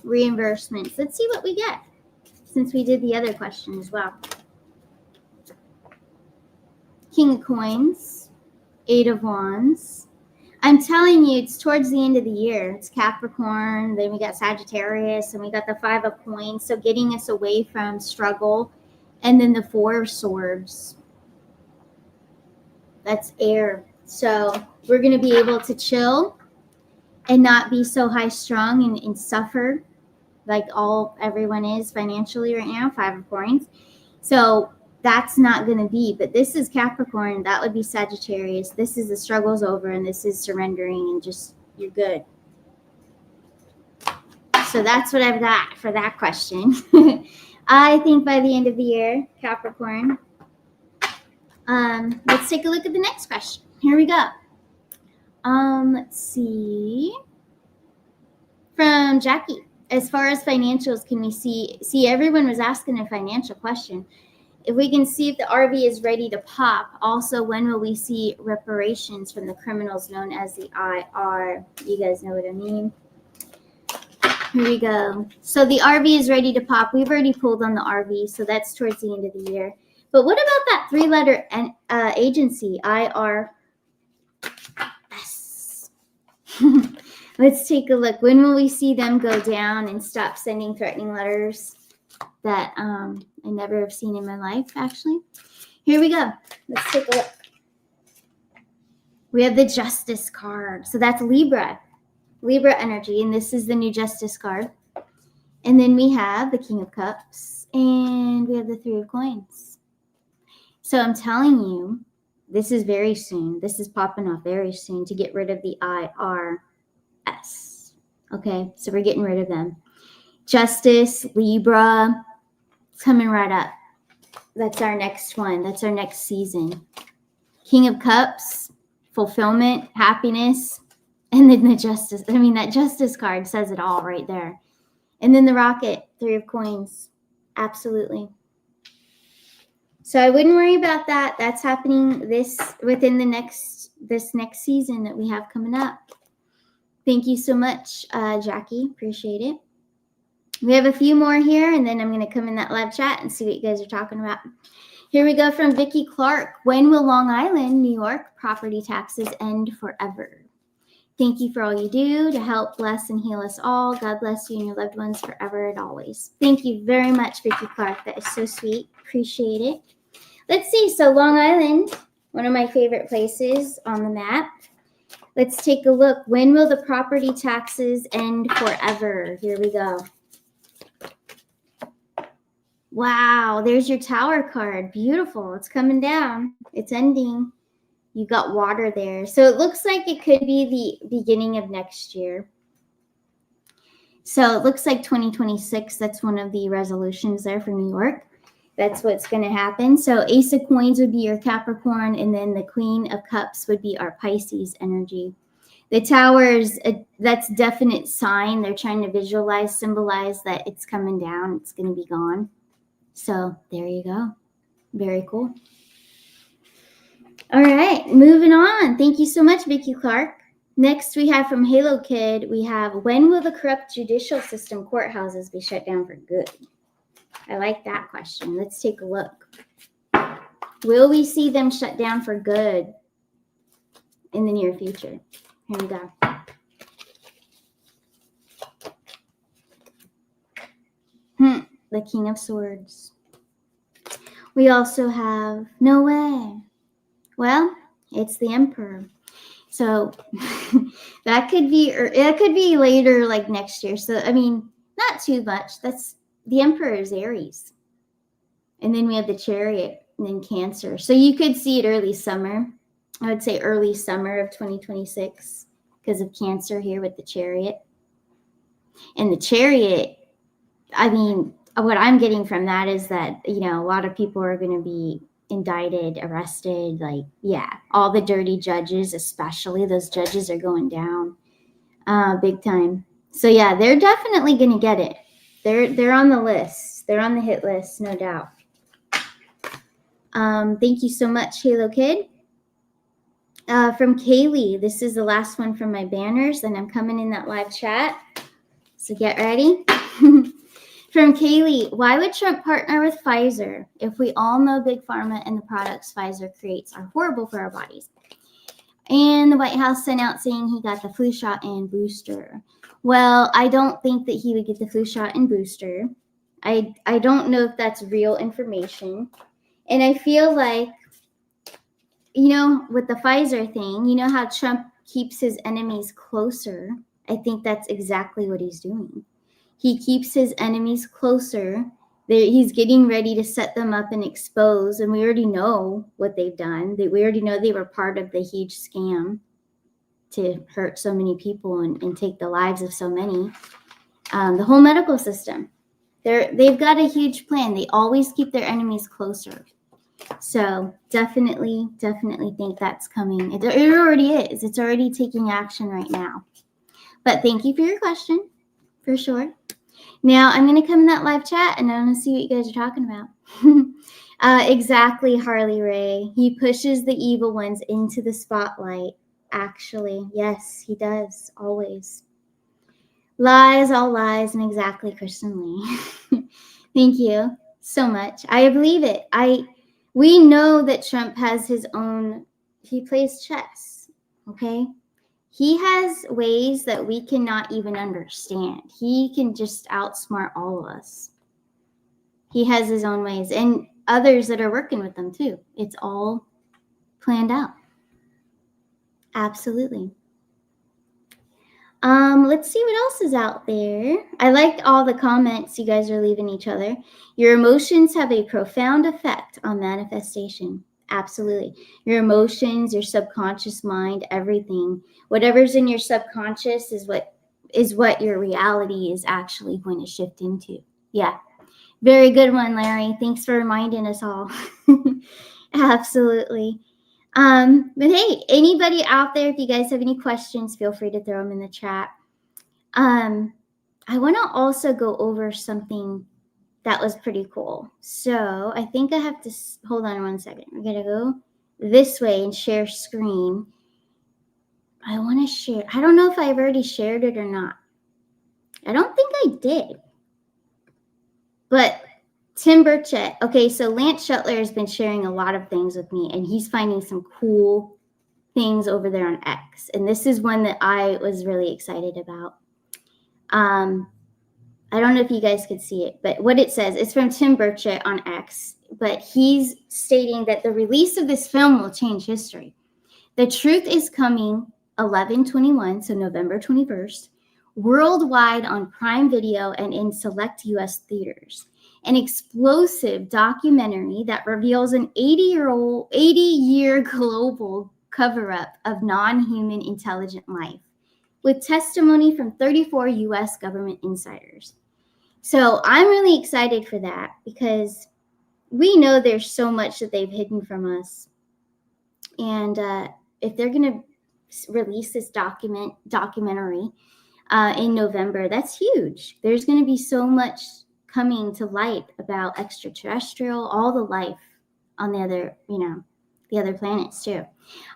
reimbursements. Let's see what we get since we did the other question as well. King of Coins, Eight of Wands. I'm telling you, it's towards the end of the year. It's Capricorn, then we got Sagittarius, and we got the Five of Coins. So getting us away from struggle. And then the Four of Swords. That's air. So we're going to be able to chill and not be so high strung and suffer like everyone is financially right now. Five of Coins. So that's not going to be, but this is Capricorn. That would be Sagittarius. This is the struggle's over and this is surrendering and just, you're good. So that's what I've got for that question. I think by the end of the year, Capricorn. Let's take a look at the next question. Here we go. Let's see. From Jackie. As far as financials, can we see everyone was asking a financial question. If we can see if the RV is ready to pop. Also, when will we see reparations from the criminals known as the IR? You guys know what I mean. Here we go. So the RV is ready to pop. We've already pulled on the RV, so that's towards the end of the year. But what about that three-letter agency, IRS? Let's take a look. When will we see them go down and stop sending threatening letters that I never have seen in my life, actually? Here we go. Let's take a look. We have the Justice card. So that's Libra energy, and this is the new Justice card. And then we have the King of Cups, and we have the Three of Coins. So I'm telling you, this is very soon. This is popping off very soon to get rid of the IRS. Okay, so we're getting rid of them. Justice, Libra, it's coming right up. That's our next one. That's our next season. King of Cups, fulfillment, happiness, and then the Justice. I mean, that Justice card says it all right there. And then the Rocket, Three of Coins. Absolutely. So I wouldn't worry about that. That's happening within this next season that we have coming up. Thank you so much, Jackie. Appreciate it. We have a few more here, and then I'm going to come in that live chat and see what you guys are talking about. Here we go from Vicki Clark. When will Long Island, New York property taxes end forever? Thank you for all you do to help bless and heal us all. God bless you and your loved ones forever and always. Thank you very much, Vicki Clark. That is so sweet. Appreciate it. Let's see. So Long Island, one of my favorite places on the map. Let's take a look. When will the property taxes end forever? Here we go. Wow, there's your Tower card. Beautiful. It's coming down. It's ending. You got water there. So it looks like it could be the beginning of next year. So it looks like 2026. That's one of the resolutions there for New York. That's what's going to happen. So Ace of Coins would be your Capricorn, and then the Queen of Cups would be our Pisces energy. The Towers, that's definite sign. They're trying to visualize, symbolize that it's coming down. It's going to be gone. So there you go. Very cool. All right, moving on. Thank you so much, Vicki Clark. Next, we have from Halo Kid, we have, when will the corrupt judicial system courthouses be shut down for good? I like that question. Let's take a look. Will we see them shut down for good in the near future? Here we go. the King of Swords. We also have, no way. Well, it's the Emperor. So that could be, or it could be later, like next year. So, I mean, not too much. That's the Emperor is Aries. And then we have the Chariot and then Cancer. So you could see it early summer. I would say early summer of 2026 because of Cancer here with the Chariot. And the Chariot, I mean, what I'm getting from that is that, you know, a lot of people are going to be indicted, arrested, like, yeah, all the dirty judges, especially those judges are going down big time. So yeah, they're definitely going to get it. They're on the list. They're on the hit list, no doubt. Thank you so much, Halo Kid. From Kaylee, this is the last one from my banners, and I'm coming in that live chat. So get ready. From Kaylee, why would Trump partner with Pfizer if we all know Big Pharma and the products Pfizer creates are horrible for our bodies? And the White House sent out saying he got the flu shot and booster. Well, I don't think that he would get the flu shot and booster. I don't know if that's real information. And I feel like, you know, with the Pfizer thing, you know how Trump keeps his enemies closer? I think that's exactly what he's doing. He keeps his enemies closer. He's getting ready to set them up and expose. And we already know what they've done. We already know they were part of the huge scam to hurt so many people and take the lives of so many. The whole medical system. They've got a huge plan. They always keep their enemies closer. So definitely think that's coming. It already is. It's already taking action right now. But thank you for your question, for sure. Now I'm going to come in that live chat and I'm going to see what you guys are talking about. Exactly, Harley Ray. He pushes the evil ones into the spotlight. Actually, yes, he does, always. Lies, all lies, and exactly, Kristen Lee. Thank you so much. I believe it. We know that Trump has his own, he plays chess, okay? He has ways that we cannot even understand. He can just outsmart all of us. He has his own ways and others that are working with them too. It's all planned out. Absolutely. Let's see what else is out there. I liked all the comments you guys are leaving each other. Your emotions have a profound effect on manifestation. Absolutely. Your emotions, your subconscious mind, everything. Whatever's in your subconscious is what your reality is actually going to shift into. Yeah. Very good one, Larry. Thanks for reminding us all. Absolutely. But hey, anybody out there, if you guys have any questions, feel free to throw them in the chat. I want to also go over something that was pretty cool. So I think I have to hold on one second. We're going to go this way and share screen. I want to share. I don't know if I've already shared it or not. I don't think I did. But Tim Burchett. Okay, so Lance Shuttler has been sharing a lot of things with me, and he's finding some cool things over there on X. And this is one that I was really excited about. I don't know if you guys could see it, but what it says, it's from Tim Burchett on X, but he's stating that the release of this film will change history. The truth is coming 11/21, so November 21st, worldwide on Prime Video and in select U.S. theaters. An explosive documentary that reveals an 80-year global cover-up of non-human intelligent life with testimony from 34 U.S. government insiders. So I'm really excited for that because we know there's so much that they've hidden from us. And if they're going to release this documentary in November, that's huge. There's going to be so much coming to light about extraterrestrial, all the life on the other planets too.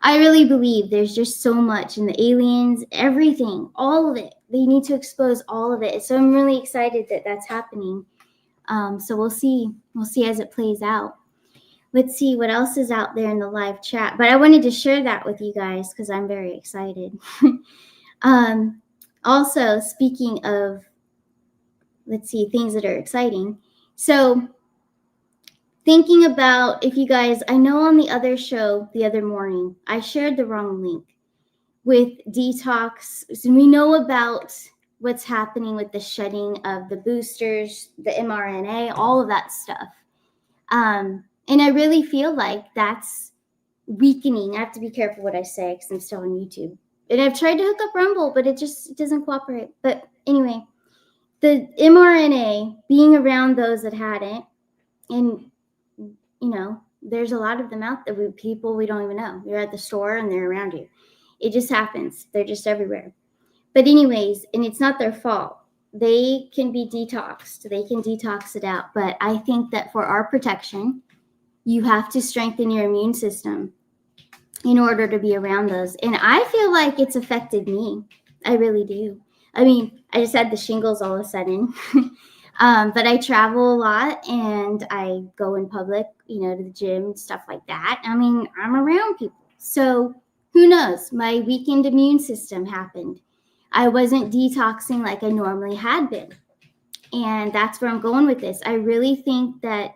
I really believe there's just so much in the aliens, everything, all of it. They need to expose all of it. So I'm really excited that that's happening. So we'll see as it plays out. Let's see what else is out there in the live chat. But I wanted to share that with you guys because I'm very excited. Also, speaking of, let's see, things that are exciting. So thinking about, if you guys, I know on the other show the other morning, I shared the wrong link with detox. So we know about what's happening with the shedding of the boosters, the mRNA, all of that stuff. And I really feel like that's weakening. I have to be careful what I say because I'm still on YouTube. And I've tried to hook up Rumble, but it doesn't cooperate. But anyway, the mRNA being around those that had it, and there's a lot of them out there. People we don't even know. You're at the store and they're around you. It just happens. They're just everywhere. But anyways, and it's not their fault. They can be detoxed. They can detox it out. But I think that for our protection, you have to strengthen your immune system in order to be around those. And I feel like it's affected me. I really do. I mean, I just had the shingles all of a sudden. But I travel a lot and I go in public, to the gym, stuff like that. I mean, I'm around people. So who knows? My weakened immune system happened. I wasn't detoxing like I normally had been. And that's where I'm going with this. I really think that,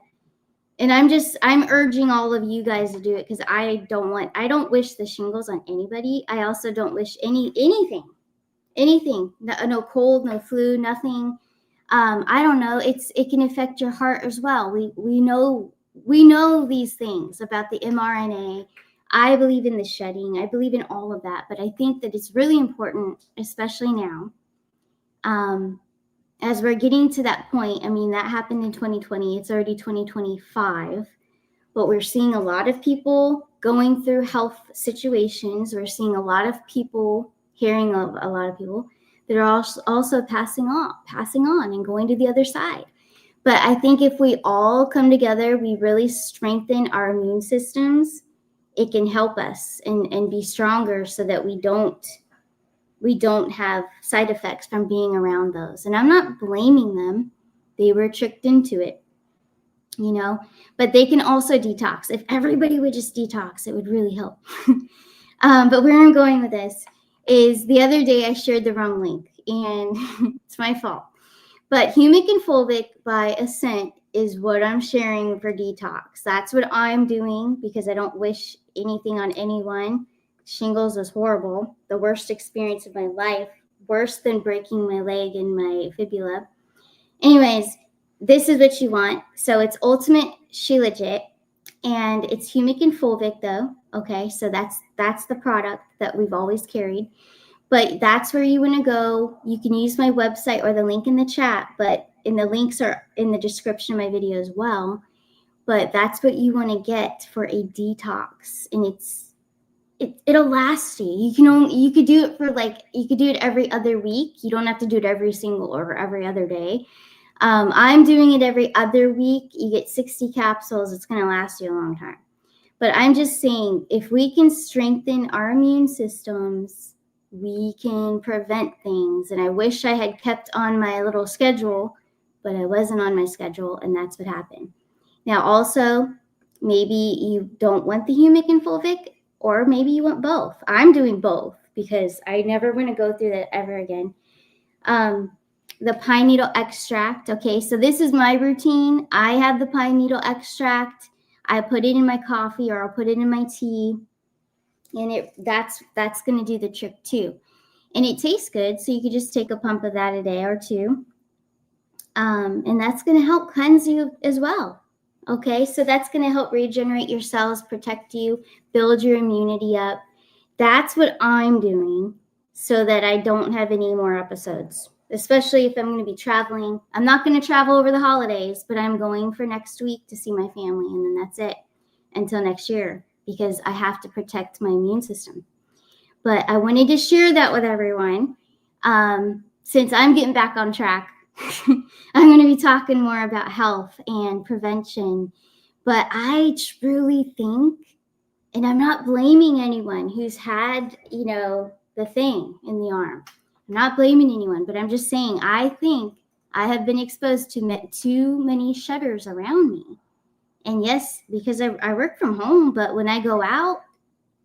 and I'm urging all of you guys to do it because I don't wish the shingles on anybody. I also don't wish anything, no cold, no flu, nothing. I don't know. It can affect your heart as well. We know these things about the mRNA. I believe in the shedding. I believe in all of that. But I think that it's really important, especially now, as we're getting to that point. I mean, that happened in 2020. It's already 2025. But we're seeing a lot of people going through health situations. We're seeing a lot of people, hearing of a lot of people that are also passing on and going to the other side. But I think if we all come together, we really strengthen our immune systems, it can help us and be stronger so that we don't have side effects from being around those. And I'm not blaming them. They were tricked into it, but they can also detox. If everybody would just detox, it would really help. But where I'm going with this is the other day I shared the wrong link, and it's my fault. But humic and fulvic by Ascent is what I'm sharing for detox. That's what I'm doing because I don't wish anything on anyone. Shingles is horrible. The worst experience of my life, worse than breaking my leg and my fibula. Anyways, this is what you want. So it's Ultimate Shilajit, and it's humic and fulvic though. Okay, so that's the product that we've always carried. But that's where you want to go. You can use my website or the link in the chat, and the links are in the description of my video as well. But that's what you want to get for a detox, and it'll last you. You could do it every other week. You don't have to do it every single or every other day. I'm doing it every other week. You get 60 capsules. It's going to last you a long time. But I'm just saying, if we can strengthen our immune systems, we can prevent things. And I wish I had kept on my little schedule, but I wasn't on my schedule, and that's what happened. Now, also, maybe you don't want the humic and fulvic, or maybe you want both. I'm doing both because I never want to go through that ever again. The pine needle extract. Okay, so this is my routine. I have the pine needle extract. I put it in my coffee, or I'll put it in my tea, and that's going to do the trick too. And it tastes good, so you could just take a pump of that a day or two, and that's going to help cleanse you as well. Okay, so that's going to help regenerate your cells, protect you, build your immunity up. That's what I'm doing so that I don't have any more episodes, especially if I'm going to be traveling. I'm not going to travel over the holidays, but I'm going for next week to see my family, and then that's it until next year because I have to protect my immune system. But I wanted to share that with everyone. Since I'm getting back on track, I'm going to be talking more about health and prevention. But I truly think, and I'm not blaming anyone who's had, the thing in the arm. I'm not blaming anyone, but I'm just saying, I think I have been exposed to too many shutters around me. And yes, because I work from home, but when I go out,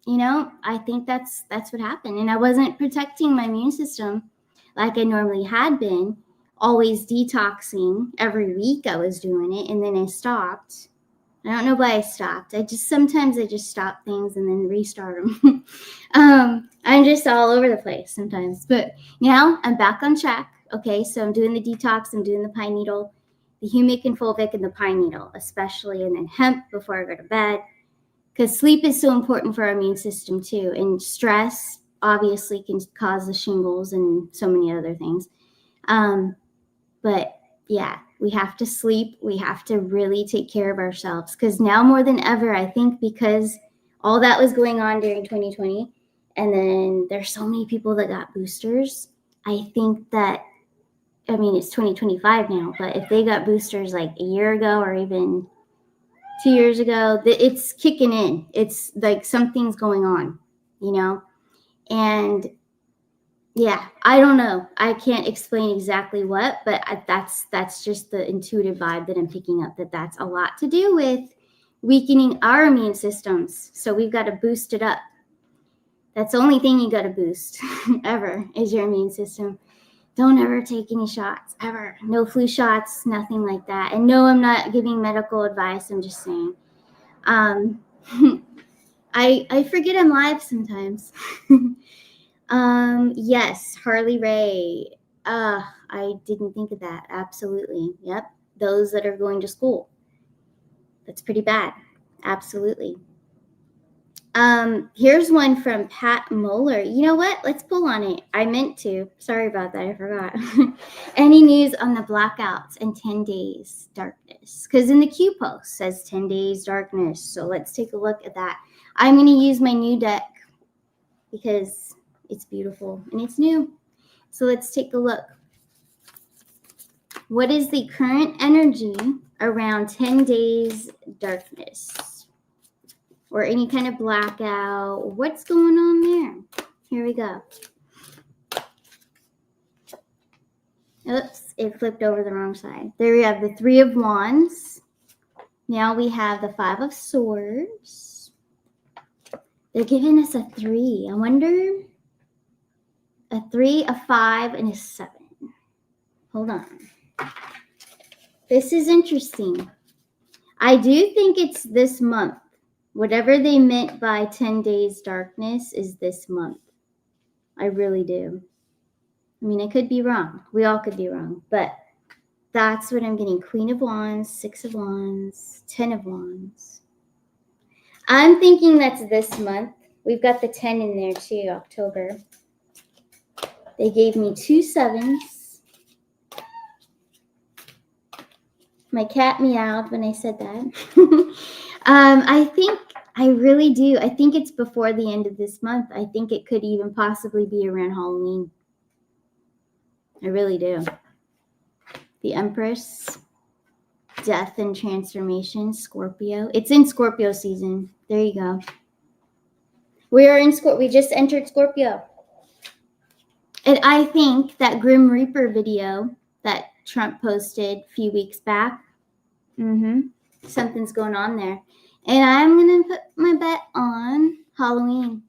I think that's what happened. And I wasn't protecting my immune system like I normally had been. always detoxing. Every week I was doing it, and then I stopped. I don't know why I stopped. Sometimes I just stop things and then restart them. I'm just all over the place sometimes. But now I'm back on track. Okay, so I'm doing the detox, I'm doing the pine needle, the humic and fulvic, and the pine needle, especially, and then hemp before I go to bed. Because sleep is so important for our immune system too. And stress obviously can cause the shingles and so many other things. But yeah, we have to sleep. We have to really take care of ourselves. Because now more than ever, I think because all that was going on during 2020, and then there's so many people that got boosters. I think that, I mean, it's 2025 now, but if they got boosters like a year ago or even 2 years ago, it's kicking in. It's like something's going on, you know? And yeah, I don't know. I can't explain exactly what, but that's just the intuitive vibe that I'm picking up, that's a lot to do with weakening our immune systems. So we've got to boost it up. That's the only thing you got to boost ever is your immune system. Don't ever take any shots, ever. No flu shots, nothing like that. And no, I'm not giving medical advice. I'm just saying. I forget I'm live sometimes. Yes, Harley Ray. I didn't think of that. Absolutely. Yep. Those that are going to school. That's pretty bad. Absolutely. Here's one from Pat Moeller. You know what? Let's pull on it. I meant to. Sorry about that. I forgot. Any news on the blackouts and 10 days darkness? Because in the Q post says 10 days darkness. So let's take a look at that. I'm going to use my new deck because it's beautiful and it's new. So let's take a look. What is the current energy around 10 days darkness? Or any kind of blackout? What's going on there? Here we go. Oops, it flipped over the wrong side. There we have the Three of Wands. Now we have the Five of Swords. They're giving us a 3. I wonder, a 3, a 5, and a 7. Hold on. This is interesting. I do think it's this month. Whatever they meant by 10 days darkness is this month. I really do. I mean, I could be wrong. We all could be wrong. But that's what I'm getting. Queen of Wands, 6 of Wands, 10 of Wands. I'm thinking that's this month. We've got the 10 in there too, October. They gave me 2 7s. My cat meowed when I said that. I really do. I think it's before the end of this month. I think it could even possibly be around Halloween. I really do. The Empress, Death and Transformation, Scorpio. It's in Scorpio season. There you go. We are in Scorpio. We just entered Scorpio. And I think that Grim Reaper video that Trump posted a few weeks back, something's going on there. And I'm going to put my bet on Halloween,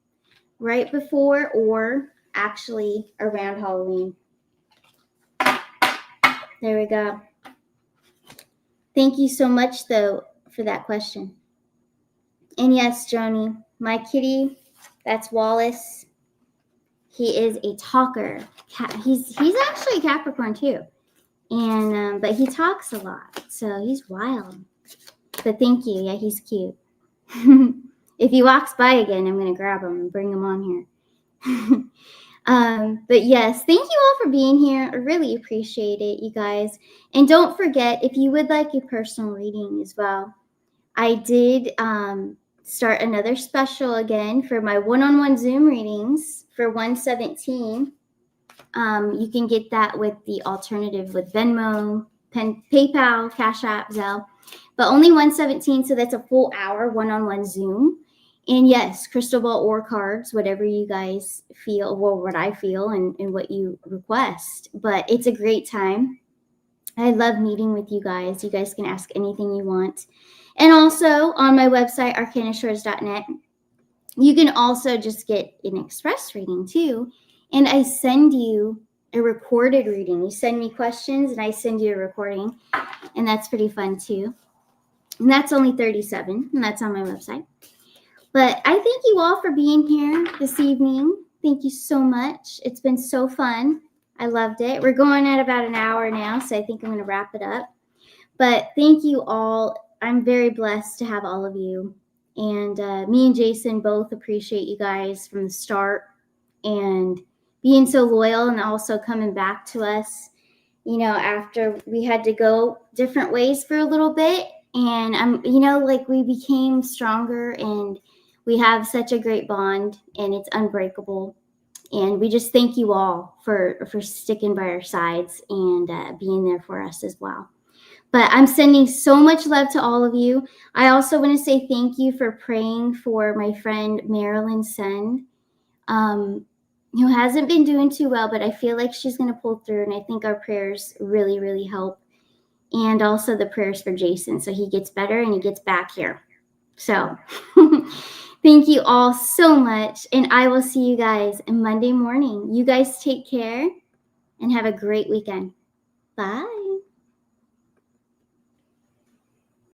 right before or actually around Halloween. There we go. Thank you so much, though, for that question. And yes, Joni, my kitty, that's Wallace. He is a talker. He's actually a Capricorn, too. And but he talks a lot, so he's wild. But thank you. Yeah, he's cute. If he walks by again, I'm going to grab him and bring him on here. But yes, thank you all for being here. I really appreciate it, you guys. And don't forget, if you would like a personal reading as well, I did start another special again for my one-on-one Zoom readings for 117. You can get that with the alternative with Venmo, PayPal, Cash App, Zelle, but only 117. So that's a full hour one-on-one Zoom. And yes, crystal ball or cards, whatever you guys feel, well, what I feel and what you request. But it's a great time. I love meeting with you guys. You guys can ask anything you want. And also on my website, Starcanashores.net, you can also just get an express reading too. And I send you a recorded reading. You send me questions and I send you a recording, and that's pretty fun too. And that's only $37, and that's on my website. But I thank you all for being here this evening. Thank you so much. It's been so fun. I loved it. We're going at about an hour now, so I think I'm going to wrap it up. But thank you all. I'm very blessed to have all of you. And me and Jason both appreciate you guys from the start and being so loyal and also coming back to us, after we had to go different ways for a little bit. And we became stronger, and we have such a great bond, and it's unbreakable. And we just thank you all for sticking by our sides and being there for us as well. But I'm sending so much love to all of you. I also want to say thank you for praying for my friend Marilyn Sen, who hasn't been doing too well, but I feel like she's going to pull through. And I think our prayers really, really help. And also the prayers for Jason, so he gets better and he gets back here. So thank you all so much. And I will see you guys Monday morning. You guys take care and have a great weekend. Bye.